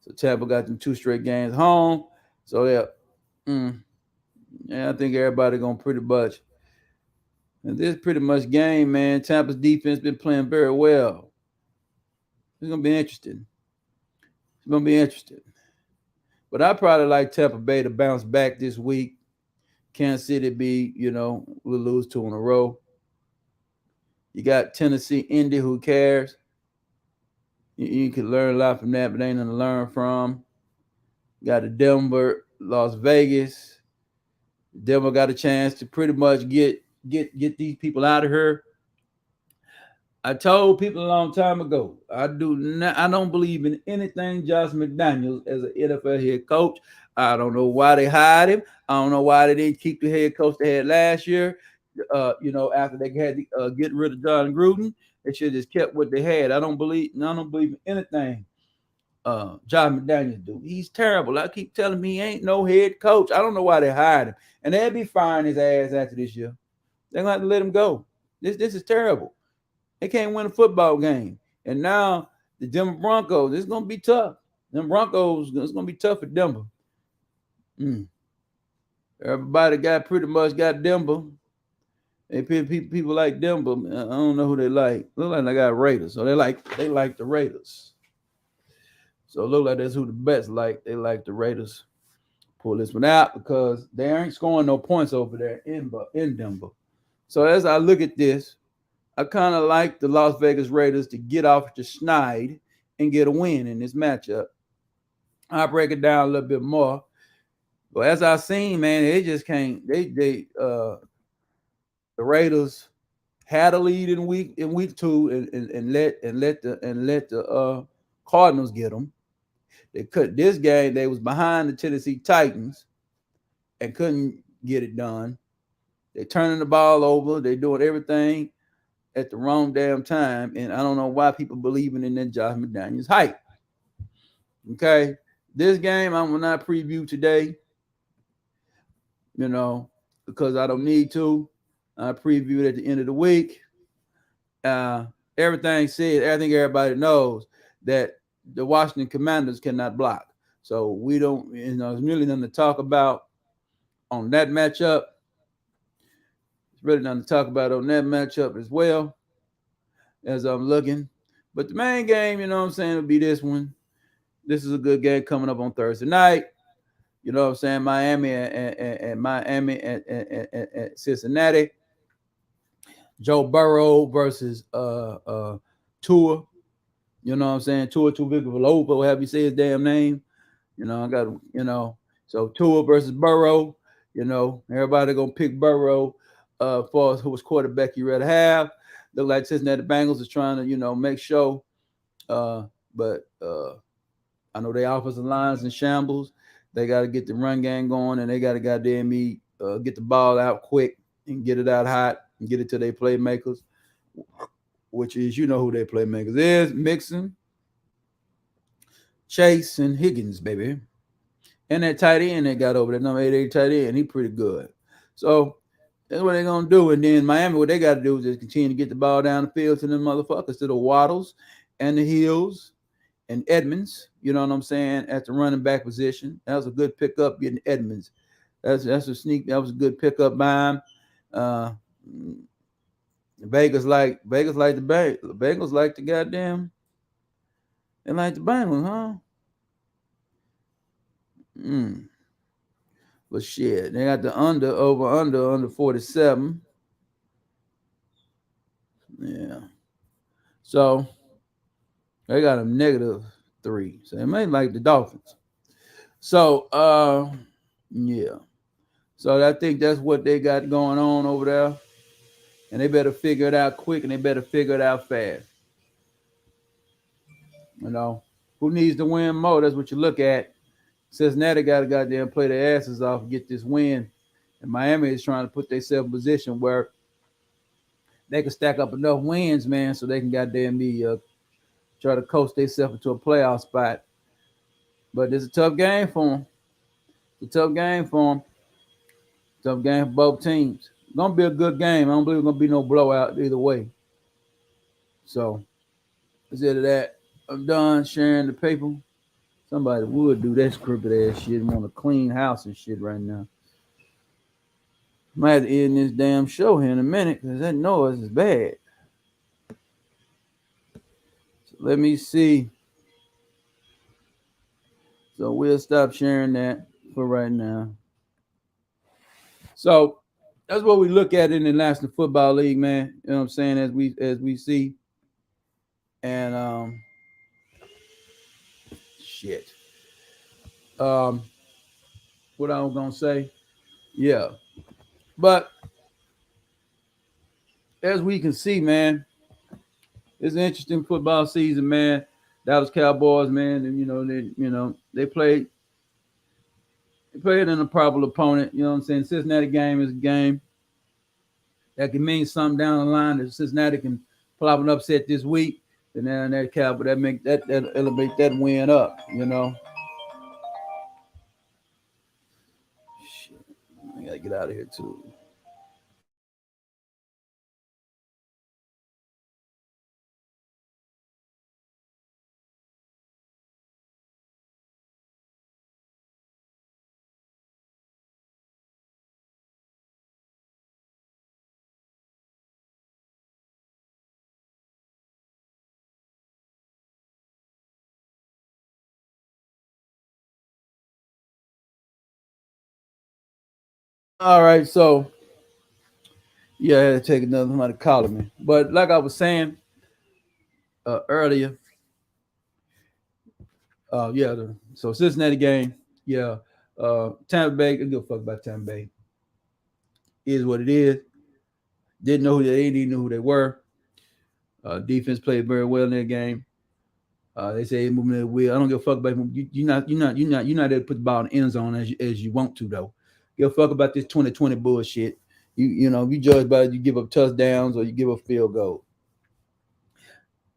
So Tampa got them 2 straight games home. So yeah, I think everybody gonna pretty much. And this pretty much game, man. Tampa's defense been playing very well. It's gonna be interesting. It's gonna be interesting. But I probably like Tampa Bay to bounce back this week. Kansas City we'll lose 2 in a row. You got Tennessee, Indy. Who cares? You can learn a lot from that, but ain't nothing to learn from. You got the Denver, Las Vegas. Denver got a chance to pretty much get these people out of here. I told people a long time ago, I don't believe in anything Josh McDaniels as an NFL head coach. I don't know why they hired him. I don't know why they didn't keep the head coach they had last year. After they had to get rid of John Gruden, they should have just kept what they had. I don't believe in anything Josh McDaniels do. He's terrible. I keep telling him he ain't no head coach. I don't know why they hired him. And they'll be firing his ass after this year. They're gonna have to let him go. This is terrible. They can't win a football game. And now the Denver Broncos, it's gonna be tough. Them Broncos, it's gonna be tough for Denver. Everybody pretty much got Denver. And people like Denver. I don't know who they like. Look like they got Raiders. So they like the Raiders. So it look like that's who the bets like. They like the Raiders. Pull this one out because they ain't scoring no points over there in Denver. So as I look at this, I kind of like the Las Vegas Raiders to get off the schneid and get a win in this matchup. I'll break it down a little bit more. But as I seen, man, they just can't. The Raiders had a lead in week 2 and let the Cardinals get them. They cut this game. They was behind the Tennessee Titans and couldn't get it done. They turning the ball over. They doing everything at the wrong damn time, and I don't know why people believing in that Josh McDaniels hype. Okay, this game I will not preview today, because I don't need to. I preview it at the end of the week. Everything said, I think everybody knows that the Washington Commanders cannot block. So we don't, there's really nothing to talk about on that matchup. There's really nothing to talk about on that matchup as well as I'm looking. But the main game, will be this one. This is a good game coming up on Thursday night. You know what I'm saying? Miami and Miami and Cincinnati. Joe Burrow versus Tua. You know what I'm saying? Tua Tagovailoa, whatever you say his damn name. I got so Tua versus Burrow. Everybody gonna pick Burrow for who was quarterback you rather have. Look like Cincinnati Bengals is trying to, make sure. But I know their offensive lines in shambles. They got to get the run game going, and they got to goddamn get the ball out quick and get it out hot and get it to their playmakers, which is, who their playmakers is. Mixon, Chase, and Higgins, baby. And that tight end they got over there, number 88 tight end, he pretty good. So that's what they're going to do. And then Miami, what they got to do is just continue to get the ball down the field to them motherfuckers, to the Waddles and the Hills and Edmonds, you know what I'm saying, at the running back position. That was a good pickup getting Edmonds. That's a sneak. That was a good pickup by him. Vegas like the Bengals like the goddamn. They like the Bengals, huh? But shit, they got the under 47. Yeah. So they got a -3. So they may like the Dolphins. So yeah. So I think that's what they got going on over there. And they better figure it out quick and they better figure it out fast. You know, who needs to win more? That's what you look at. Cincinnati got to goddamn play their asses off and get this win. And Miami is trying to put themselves in a position where they can stack up enough wins, man, so they can goddamn be try to coast themselves into a playoff spot. But it's a tough game for them. It's a tough game for them. Tough game for both teams. It's gonna be a good game. I don't believe it's gonna be no blowout either way. So instead of that, I'm done sharing the paper. Somebody would do that scripted ass shit and want to clean house and shit right now. Might have to end this damn show here in a minute because that noise is bad. So let me see. So we'll stop sharing that for right now. So that's what we look at in the National Football League, man. You know what I'm saying? As we see. And shit. What I was gonna say? Yeah. But as we can see, man, it's an interesting football season, man. Dallas Cowboys, man, and they played in a probable opponent. You know what I'm saying? Cincinnati game is a game that can mean something down the line. If Cincinnati can pull out an upset this week, then that Cowboy that elevate that win up. You know. Shit, I gotta get out of here too. All right, so yeah, I had to take another somebody calling me. But like I was saying earlier, so Cincinnati game, yeah. Tampa Bay, I don't give a fuck about Tampa Bay. Is what it is. Didn't know who they didn't know who they were. Defense played very well in that game. They say moving the wheel. I don't give a fuck about you. You're not able to put the ball in the end zone as you want to though. Give a fuck about this 2020 bullshit. You judge by you give up touchdowns or you give up field goal.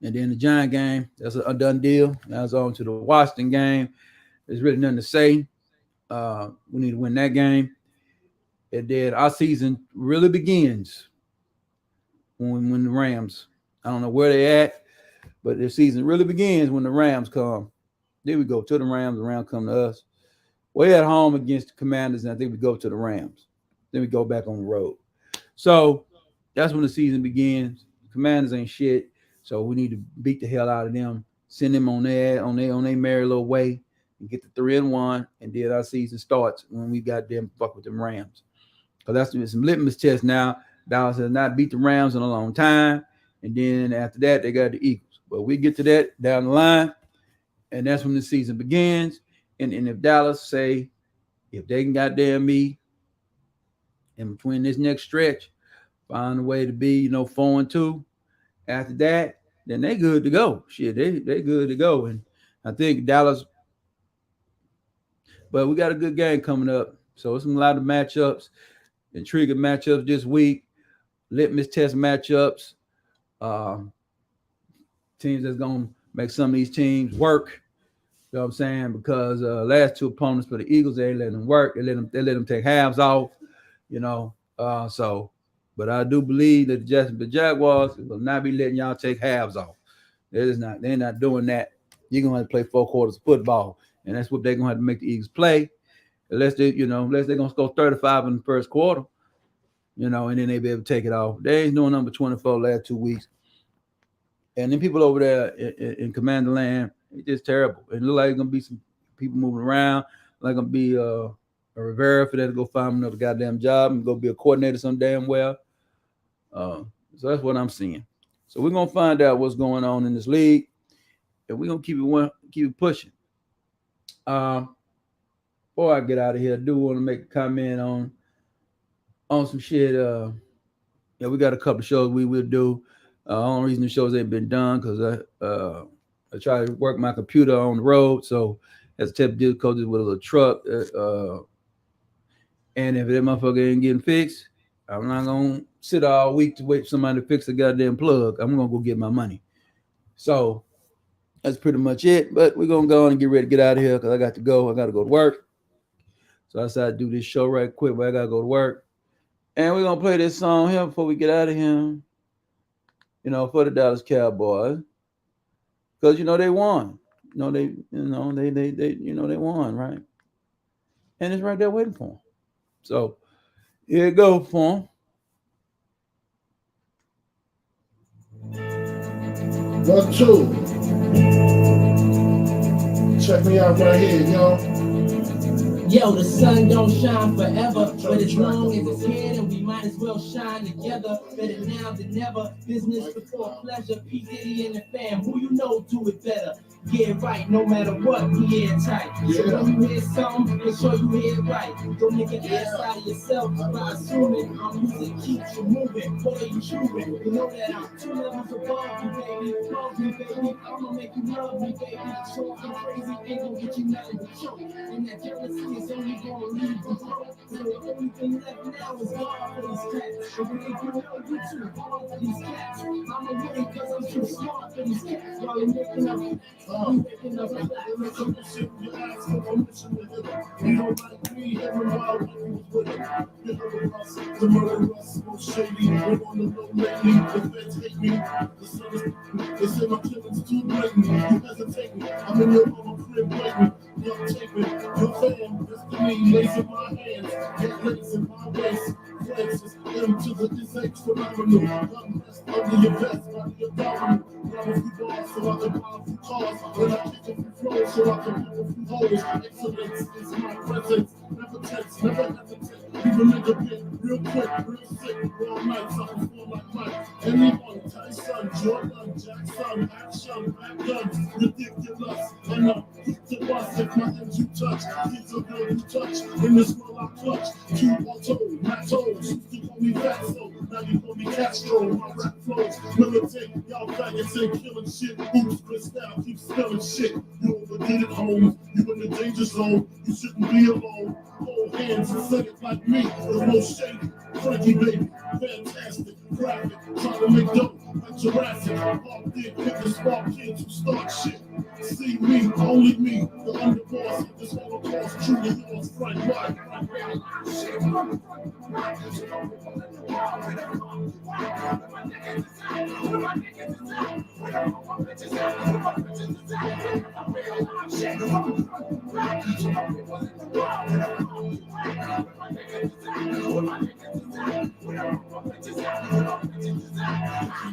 And then the Giant game, that's a done deal. Now it's on to the Washington game. There's really nothing to say. We need to win that game. And then our season really begins when the Rams. I don't know where they at, but the season really begins when the Rams come. Then we go to the Rams. The Rams come to us. We're at home against the Commanders, and I think we go to the Rams. Then we go back on the road. So that's when the season begins. The Commanders ain't shit, so we need to beat the hell out of them. Send them on their merry little way and get the 3-1, and then our season starts when we got them fuck with them Rams. Because that's some litmus test now. Dallas has not beat the Rams in a long time, and then after that they got the Eagles. But we get to that down the line, and that's when the season begins. And if Dallas say if they can goddamn me in between this next stretch, find a way to be 4-2. After that, then they good to go. Shit, they good to go. And I think Dallas, but we got a good game coming up. So it's a lot of matchups, intriguing matchups this week, litmus test matchups, teams that's gonna make some of these teams work. You know what I'm saying? Because last two opponents for the Eagles, they let them work. They let them take halves off. But I do believe that the Jaguars will not be letting y'all take halves off. They're not doing that. You're gonna have to play 4 quarters of football, and that's what they're gonna have to make the Eagles play. Unless they're gonna score 35 in the first quarter, and then they be able to take it off. They ain't doing number 24 last 2 weeks. And then people over there in Commander Land, it's just terrible. It look like it's gonna be some people moving around, like gonna be a Rivera for that to go find another goddamn job and go be a coordinator some damn well. So that's what I'm seeing. So we're gonna find out what's going on in this league, and we're gonna keep it pushing. Before I get out of here, I do want to make a comment on on some shit. Yeah, we got a couple of shows we will do. Only reason the shows ain't been done because I try to work my computer on the road, so that's the type of difficulties with a little truck. And if that motherfucker ain't getting fixed, I'm not gonna sit all week to wait for somebody to fix the goddamn plug. I'm gonna go get my money. So that's pretty much it. But we're gonna go on and get ready to get out of here because I got to go. I got to go to work. So I decided to do this show right quick, but I gotta go to work. And we're gonna play this song here before we get out of here. For the Dallas Cowboys. Because they won. They won, right? And it's right there waiting for them. So here it go for them. 1, 2. Check me out right here, yo. Yo, the sun don't shine forever, but as long as it's here, then we might as well shine together. Better now than never, business before pleasure. P. Diddy and the fam, who you know do it better. Get right, no matter what, we airtight. So when you hear something, make sure you hear it right. Don't make an ass out of yourself by assuming our music keeps you moving. What are you chewing? You know that I'm 2 levels above you, baby. Love me, baby. I'ma make you love me, baby. So I'm crazy, ain't gonna get you nothing but choke. And that jealousy is only gonna leave you broke. So the only thing left now is God for these cats. And when they do know you too hard for these cats, I'ma win cause I'm too smart for these cats. While you're making up, I'm making up a lot. Shit, you ask for permission to hit it. You don't like me, everybody was with it. You heard us, the murder us, most shady. We're on the low lately, the feds hate me. The sun is, they say my killing's too blatant. You hesitate me, I'm in your mama crib waiting. Young taping, your fam, destiny lays in my hands. Get lace in my waist. Francis, M to the SH phenomenal. Young rest under your vest, body abdominal. Grab a few bars so I can buy a few cars. When I kick a few flows so I can pop a few holes. Excellence is my presence. Never tense, never hesitate. Leave a nigga bit real quick, real sick. All night, something feel like Mike. Anyone, Tyson, Jordan, Jackson, action, back guns, ridiculous. And I'm quick to bust if my ends you touch. Kids are good you touch. In this world I clutch. 2 auto, not toes. Used to call me Fatso. Now you call me Castro. My rap flows. Militate, y'all faggots ain't killing shit. Hoops, Chris now, keep spilling shit. You overdid it, home. You in the danger zone. You shouldn't be alone. Hold hands and say it like me. The most shady. Frankie baby. Fantastic. Graphic. Trying to make dope. Like Jurassic. Pop dick. Pick the spark kids who start shit. See me, only me. The underboss. This Holocaust. Truly yours. Frank White.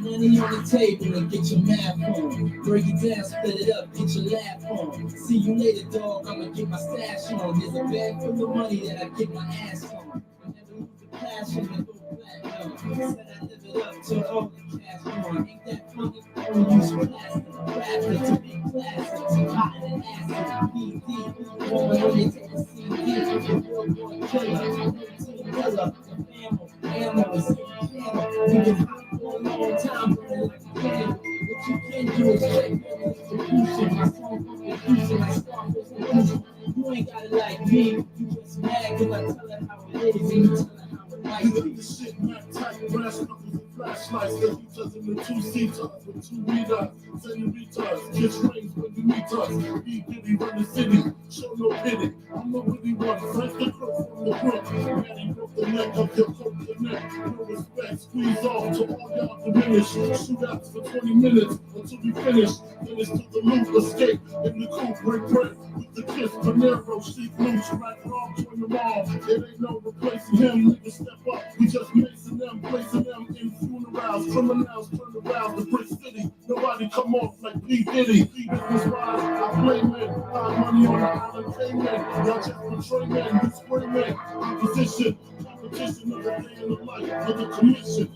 Money on the table and get your math on. Break it down, split it up, get your laugh on. See you later, dog. I'ma get my stash on. There's a bag full of money that I get my ass on. I never lose the passion and go platinum. Said I live it up to all the cash on. Ain't that funny? Only use plastic. Rapid to be classic. Hot and acid. PD. Woman on your take CD. World War Killer. Killer. Ammo. We've been hot for a long time. What you can do is check your distribution. My song contribution, I start with solution. You ain't got it like me. You just mad because I tell her how it is and you tell her how it might be. This shit not tight, brass knuckles and flashlights. The heaters in the 2-seaters with 2 meters. Senoritas, kiss rings when you meet us. Be Diddy run the city, show no pity. I'm the witty one, Frank the crook from the brook. Manny broke the neck of your coat to neck. No respect, squeeze off to all y'all diminish. Shootouts for 20 minutes until we finish. Finish to the loop, escape in the coupe, break with the kiss. Panero, sheep loose, right arm, join them all. It ain't no replacing him, niggas step up. We just macing them, placing them in funerals. Criminals turn around the brick city. Nobody come off like P. Diddy. Business wise, I play men. High money on the island, pay men. Y'all just betray men, we spray men. Opposition, competition of the day in the life of the commission.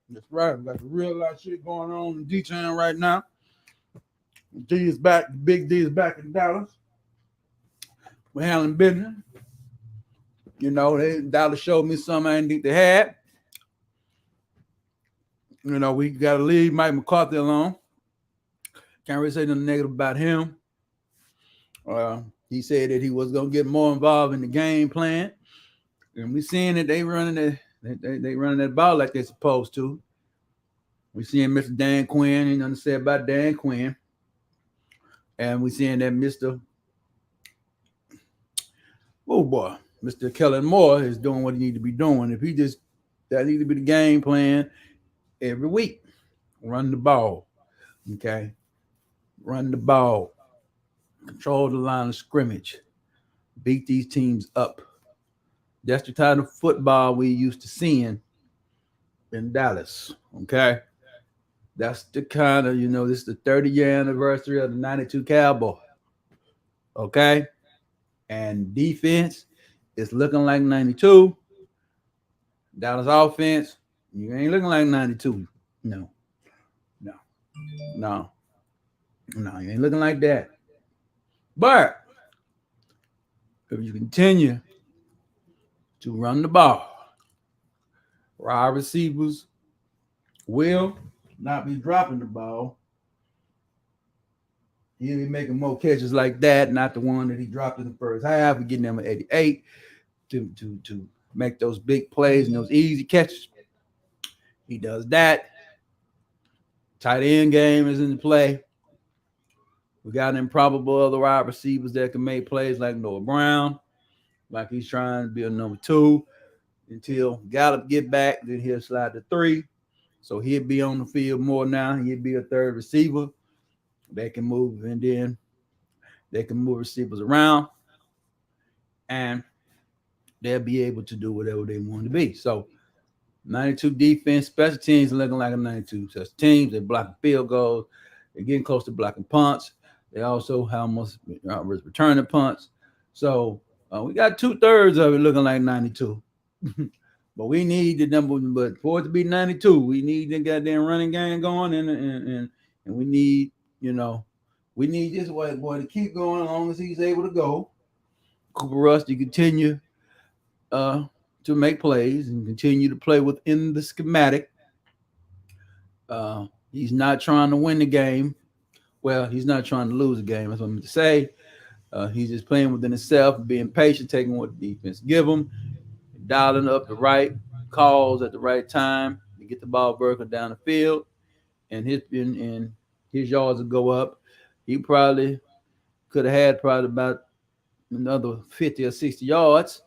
That's right. We got the real life shit going on in D-Town right now. D is back. Big D is back in Dallas. We're handling business. You know, Dallas showed me something I didn't think they had. You know, we got to leave Mike McCarthy alone. Can't really say nothing negative about him. He said that he was going to get more involved in the game plan. And we seeing that they running that ball like they're supposed to. We seeing Mr. Dan Quinn, ain't nothing to say about Dan Quinn. And we seeing that Mr. Kellen Moore is doing what he need to be doing. That needs to be the game plan every week. Run the ball. Okay. Run the ball. Control the line of scrimmage. Beat these teams up. That's the type of football we used to seeing in Dallas. Okay. That's the kind of, this is the 30-year anniversary of the 92 Cowboys. Okay. And defense is looking like 92. Dallas offense, you ain't looking like 92. No, you ain't looking like that. But if you continue to run the ball, wide receivers will not be dropping the ball. He'll be making more catches like that, not the one that he dropped in the first half. We're getting them at 88 to make those big plays and those easy catches. He does that. Tight end game is in play. We got improbable other wide receivers that can make plays like Noah Brown, like he's trying to be a number 2 until Gallup get back. Then he'll slide to 3. So he'll be on the field more now. He'll be a third receiver. They can move, and then they can move receivers around, and they'll be able to do whatever they want to be. So 92 defense, special teams looking like a 92 special teams. They're blocking field goals. They're getting close to blocking punts. They also almost returning punts. So we got 2/3 of it looking like 92. But we need the number, but for it to be 92, we need the goddamn running game going, and we need, we need this white boy to keep going as long as he's able to go. Cooper Rush to continue to make plays and continue to play within the schematic. He's not trying to win the game. Well, he's not trying to lose the game. That's what I meant to say. He's just playing within himself, being patient, taking what the defense give him, dialing up the right calls at the right time to get the ball vertical down the field, and his yards will go up. He probably could have had about another 50 or 60 yards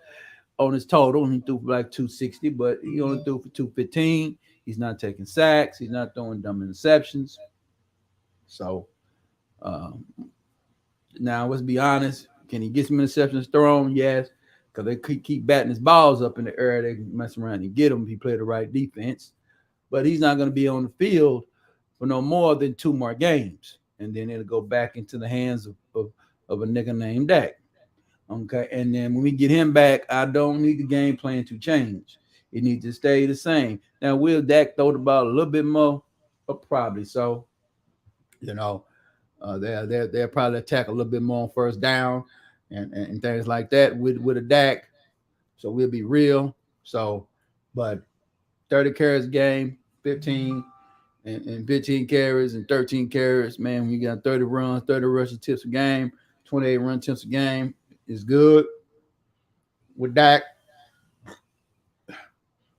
on his total, and he threw for like 260, but he only threw for 215. He's not taking sacks. He's not throwing dumb interceptions. So now let's be honest. Can he get some interceptions thrown? Yes, because they keep batting his balls up in the air. They can mess around and get him if he play the right defense. But he's not going to be on the field for no more than 2 more games. And then it'll go back into the hands of a nigga named Dak. Okay, and then when we get him back, I don't need the game plan to change. It needs to stay the same. Now, will Dak throw the ball a little bit more? Probably so. They'll probably attack a little bit more on first down and things like that with a Dak. So we'll be real. So, but 30 carries a game, 15 and 15 carries and 13 carries. Man, when you got 30 runs, 30 rushing tips a game, 28 run tips a game is good. With Dak,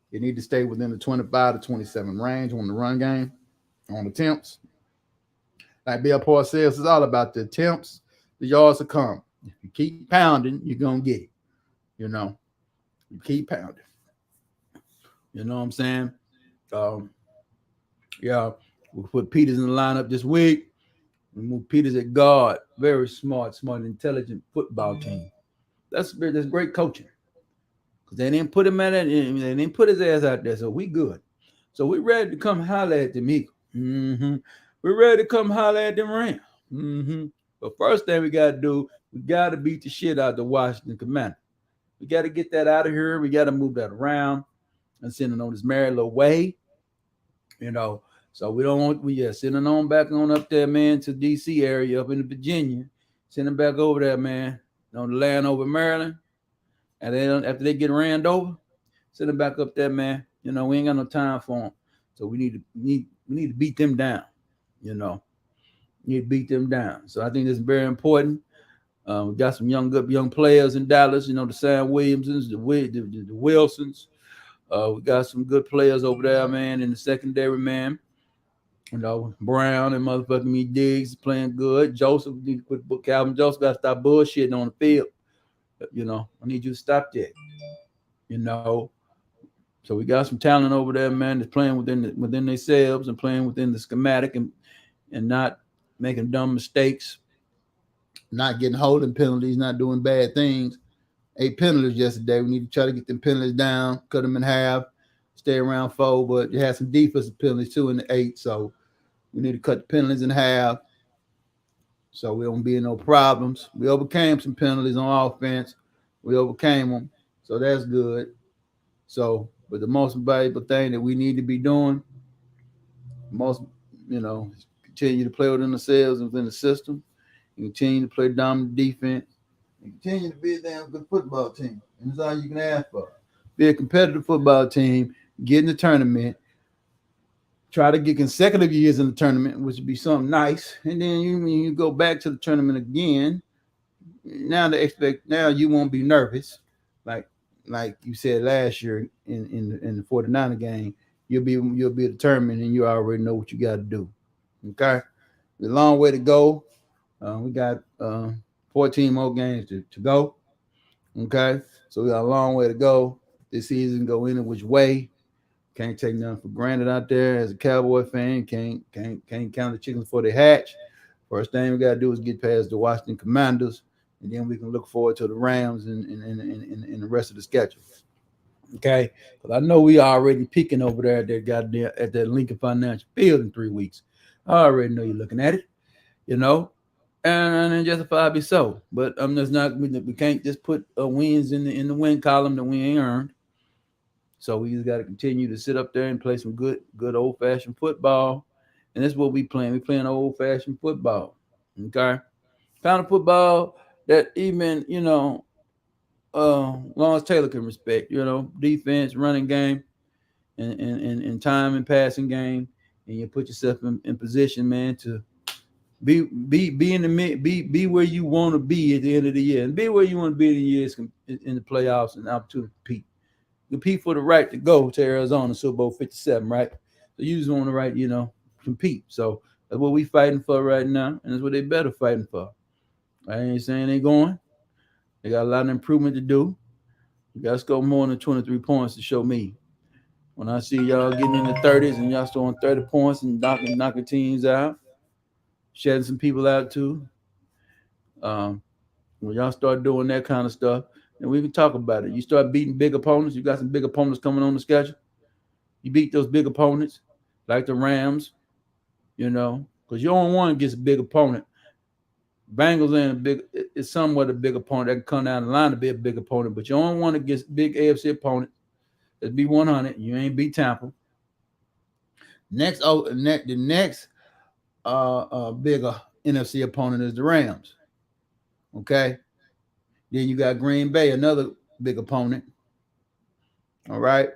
you need to stay within the 25 to 27 range on the run game, on attempts. Like Bill Paul says, it's all about the attempts. The yards will come. If you keep pounding, you're going to get it. You know, you keep pounding. You know what I'm saying? Um, yeah, we put Peters in the lineup this week. We move Peters at guard. Very smart, intelligent football team. That's great coaching because they didn't put him at it. They didn't put his ass out there, so we good. So we ready to come holler at them Eagles. Mm-hmm. We're ready to come holler at them Rams. Mm-hmm. But first thing we got to do, we got to beat the shit out of the Washington Commanders. We got to get that out of here. We got to move that around and send it on this merry little way. You know, so we don't want sending on back on up there, man, to DC area up in Virginia. Send them back over there, man, on the land over Maryland. And then after they get ran over, send them back up there, man. You know, we ain't got no time for them. So we need to beat them down. You know, we need to beat them down. So I think this is very important. We got some good young players in Dallas. You know, the Sam Williamsons, the Wilsons. We got some good players over there, man, in the secondary, man. You know, Brown and motherfucking me Diggs playing good. Joseph, Calvin Joseph got to stop bullshitting on the field. You know, I need you to stop that. You know, so we got some talent over there, man, that's playing within themselves and playing within the schematic and not making dumb mistakes, not getting holding penalties, not doing bad things. 8 penalties yesterday. We need to try to get them penalties down, cut them in half, stay around 4. But you had some defensive penalties too in the 8, so we need to cut the penalties in half so we don't be in no problems. We overcame some penalties on offense. We overcame them, so that's good. So, but the most valuable thing that we need to be doing, most, continue to play within ourselves and within the system, and continue to play dominant defense, and continue to be a damn good football team. And that's all you can ask for. Be a competitive football team, get in the tournament, try to get consecutive years in the tournament, which would be something nice. And then you go back to the tournament again. Now you won't be nervous, like you said last year in the 49er game. You'll be determined and you already know what you got to do. Okay, a long way to go. We got 14 more games to go. Okay, so we got a long way to go. This season go in which way. Can't take nothing for granted out there. As a Cowboy fan, can't count the chickens before they hatch. First thing we got to do is get past the Washington Commanders, and then we can look forward to the Rams and the rest of the schedule. Okay, because I know we already peaking over there at that Lincoln Financial Field in 3 weeks. I already know you're looking at it, and justifiably so. But that's not we can't just put wins in the win column that we ain't earned. So we just got to continue to sit up there and play some good old fashioned football, and that's what we playing. We playing old fashioned football, okay? Kind of football that even Lawrence Taylor can respect. Defense, running game, and time and passing game, and you put yourself in position, man, to be in the be where you want to be at the end of the year, and be where you want to be in the years in the playoffs and opportunity to compete for the right to go to Arizona Super Bowl 57, right? So you just want to compete. So that's what we fighting for right now, and that's what they better fighting for. I ain't saying they going. They got a lot of improvement to do. You got to score more than 23 points to show me. When I see y'all getting in the 30s and y'all scoring 30 points and knocking teams out, shedding some people out too. When y'all start doing that kind of stuff, then we can talk about it. You start beating big opponents. You got some big opponents coming on the schedule. You beat those big opponents, like the Rams, because you don't want to get a big opponent. Bengals is somewhat a big opponent that can come down the line to be a big opponent, but you don't want to get big AFC opponent. Let's be 100. You ain't beat Tampa. The next bigger NFC opponent is the Rams. Okay. Then you got Green Bay, another big opponent. All right.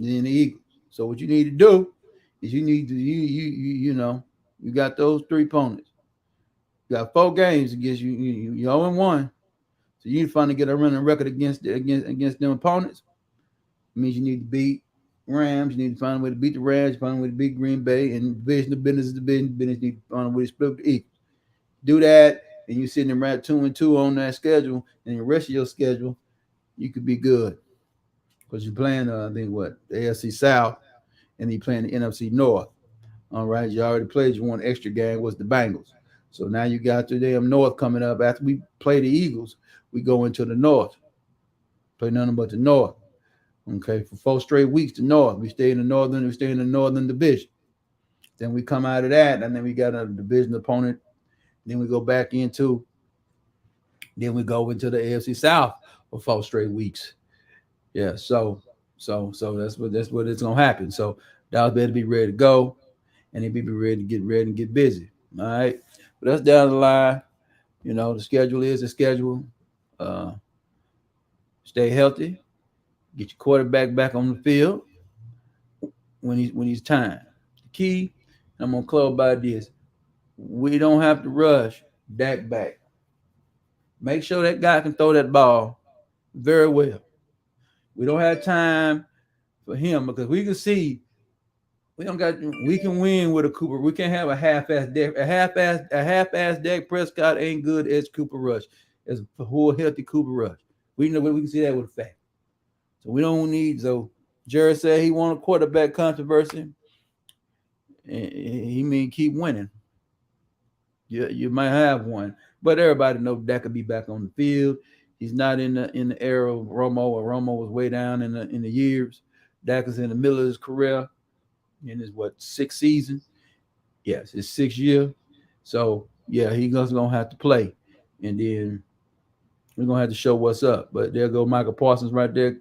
Then the Eagles. So what you need to do is you need to you got those 3 opponents. You got 4 games against you. You're 0-1. So you need to finally get a running record against them opponents. It means you need to beat Rams. You need to find a way to beat the Rams. Find a way to beat Green Bay. And division of business is division. Business need to find a way to split the Eagles. Do that. and you sitting around 2-2 on that schedule, and the rest of your schedule, you could be good because you're playing, I think what, the AFC South, and you playing the NFC North. All right, you already played your one extra game was the Bengals. So now you got the damn North coming up. After we play the Eagles, we go into the North. Play nothing but the North. Okay, for 4 straight weeks, the North. We stay in the Northern Division. Then we come out of that, and then we got a division opponent. Then we go back into, then we go into the AFC South for 4 straight weeks. Yeah, so that's what it's gonna happen. So Dallas better be ready to go, and they be ready and get busy. All right, but that's down the line. You know, the schedule is the schedule. Stay healthy. Get your quarterback back on the field when he's time. The key, I'm gonna close by this. We don't have to rush Dak back. Make sure that guy can throw that ball very well. We don't have time for him because we can see we can win with a Cooper. We can't have a half-ass Dak Prescott ain't good as Cooper Rush, as a whole healthy Cooper Rush. We can see that with a fact. So we don't need. So Jared said he want a quarterback controversy, and he mean keep winning. Yeah, you might have one, but everybody knows Dak could be back on the field. He's not in the era of Romo, where Romo was way down in the years. Dak is in the middle of his career, in his 6th season. Yes, his 6th year. So yeah, he's gonna have to play, and then we're gonna have to show what's up. But there go Michael Parsons right there,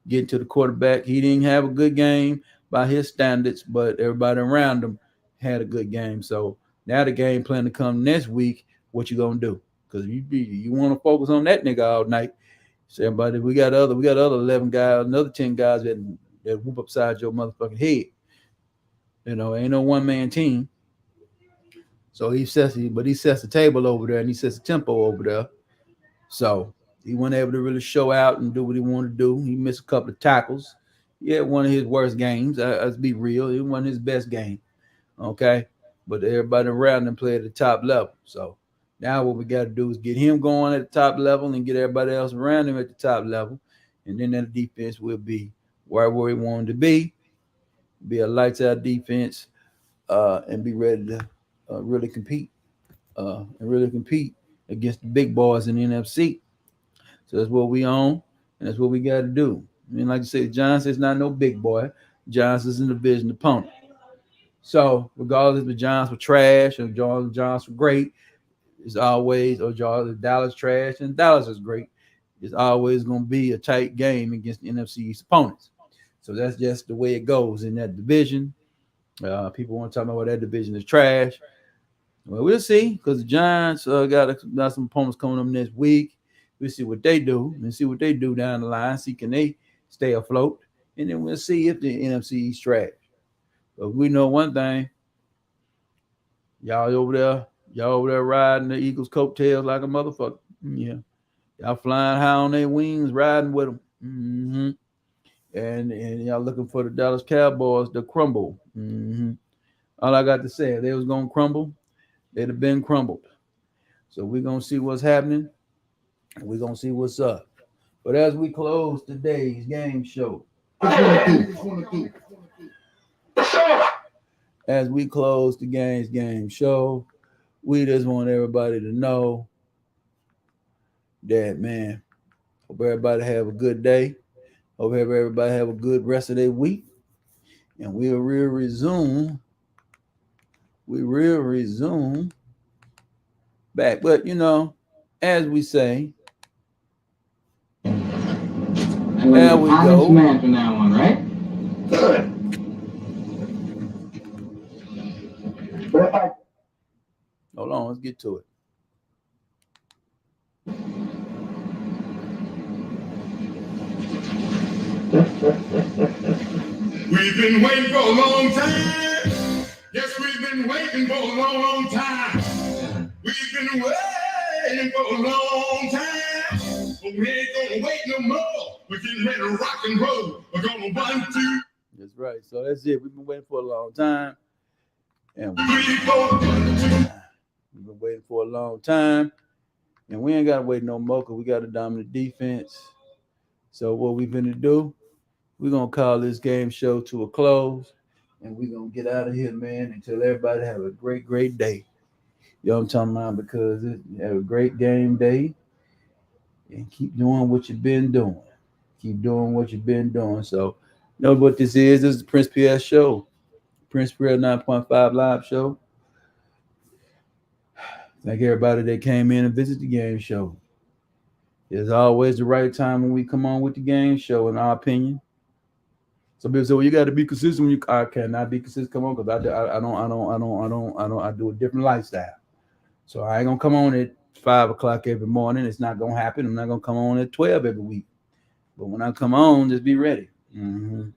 getting to the quarterback. He didn't have a good game by his standards, but everybody around him had a good game. So now the game plan to come next week. What you gonna do? Because you want to focus on that nigga all night. So everybody, we got other 11 guys, another 10 guys that whoop upside your motherfucking head. You know, ain't no one-man team. So he sets the table over there, and he sets the tempo over there. So he wasn't able to really show out and do what he wanted to do. He missed a couple of tackles. He had one of his worst games. Let's be real. It wasn't his best game. Okay? But everybody around him played at the top level. So now what we got to do is get him going at the top level and get everybody else around him at the top level. And then that defense will be where we want to be a lights-out defense, and be ready to really compete against the big boys in the NFC. So that's what we own, and that's what we got to do. I mean, like you said, Giants is not no big boy. Giants is a division opponent. So regardless if the Giants were trash or the Giants were great, it's always, or Dallas trash and Dallas is great, it's always going to be a tight game against the NFC East opponents. So that's just the way it goes in that division. People want to talk about why that division is trash. Well, we'll see, because the Giants got some opponents coming up next week. We'll see what they do and see what they do down the line. See, can they stay afloat? And then we'll see if the NFC East trash. But we know one thing. Y'all over there riding the Eagles' coattails like a motherfucker. Yeah. Y'all flying high on their wings, riding with them. Mm-hmm. And y'all looking for the Dallas Cowboys to crumble. Mm-hmm. All I got to say, if they was going to crumble, they'd have been crumbled. So we're going to see what's happening. And we're going to see what's up. But as we close today's game show, as we close the game show, we just want everybody to know that, man, hope everybody have a good day. Hope everybody have a good rest of their week. And we'll resume back. But, you know, as we say, there we go. Man from now on, right? Good. Hold on, let's get to it. We've been waiting for a long time. Yes, we've been waiting for a long, long time. We've been waiting for a long time. But we ain't gonna wait no more. We're getting ready to rock and roll. We're gonna 1, 2. That's right. So that's it. We've been waiting for a long time. And We've been waiting for a long time, and we ain't got to wait no more because we got a dominant defense. So what we finna do, we're going to call this game show to a close, and we're going to get out of here, man, and tell everybody have a great, great day. You know what I'm talking about? Because have a great game day, and keep doing what you've been doing. Keep doing what you've been doing. So, know what this is? This is the Prince Pierre Show. Prince Pierre 9.5 Live Show. Thank everybody that came in and visited the game show. It's always the right time when we come on with the game show, in our opinion. Some people say, "Well, you got to be consistent." When you, I cannot be consistent. Come on, because I do a different lifestyle. So I ain't gonna come on at 5 o'clock every morning. It's not gonna happen. I'm not gonna come on at 12 every week. But when I come on, just be ready. Mm-hmm.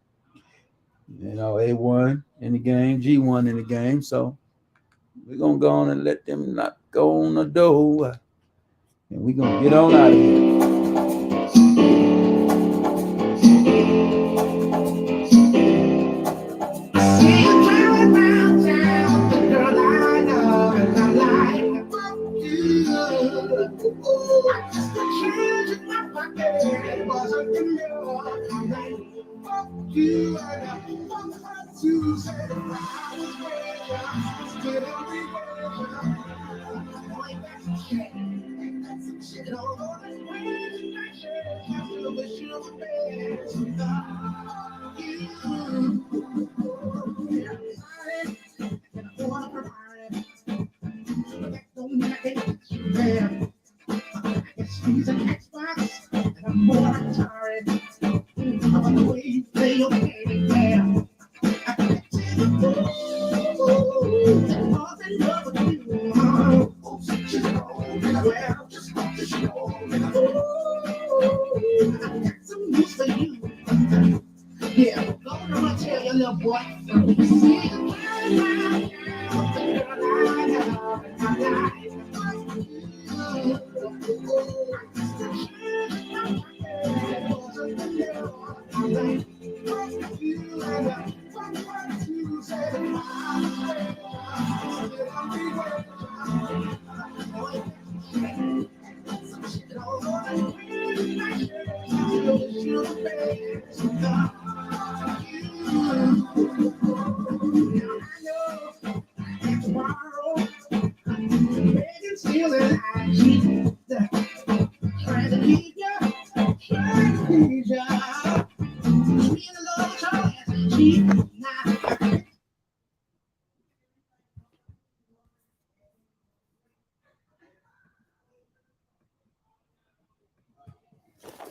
You know, A1 in the game, G1 in the game. So we're gonna go on and let them not go on the door, and we're gonna get on out of here. Keep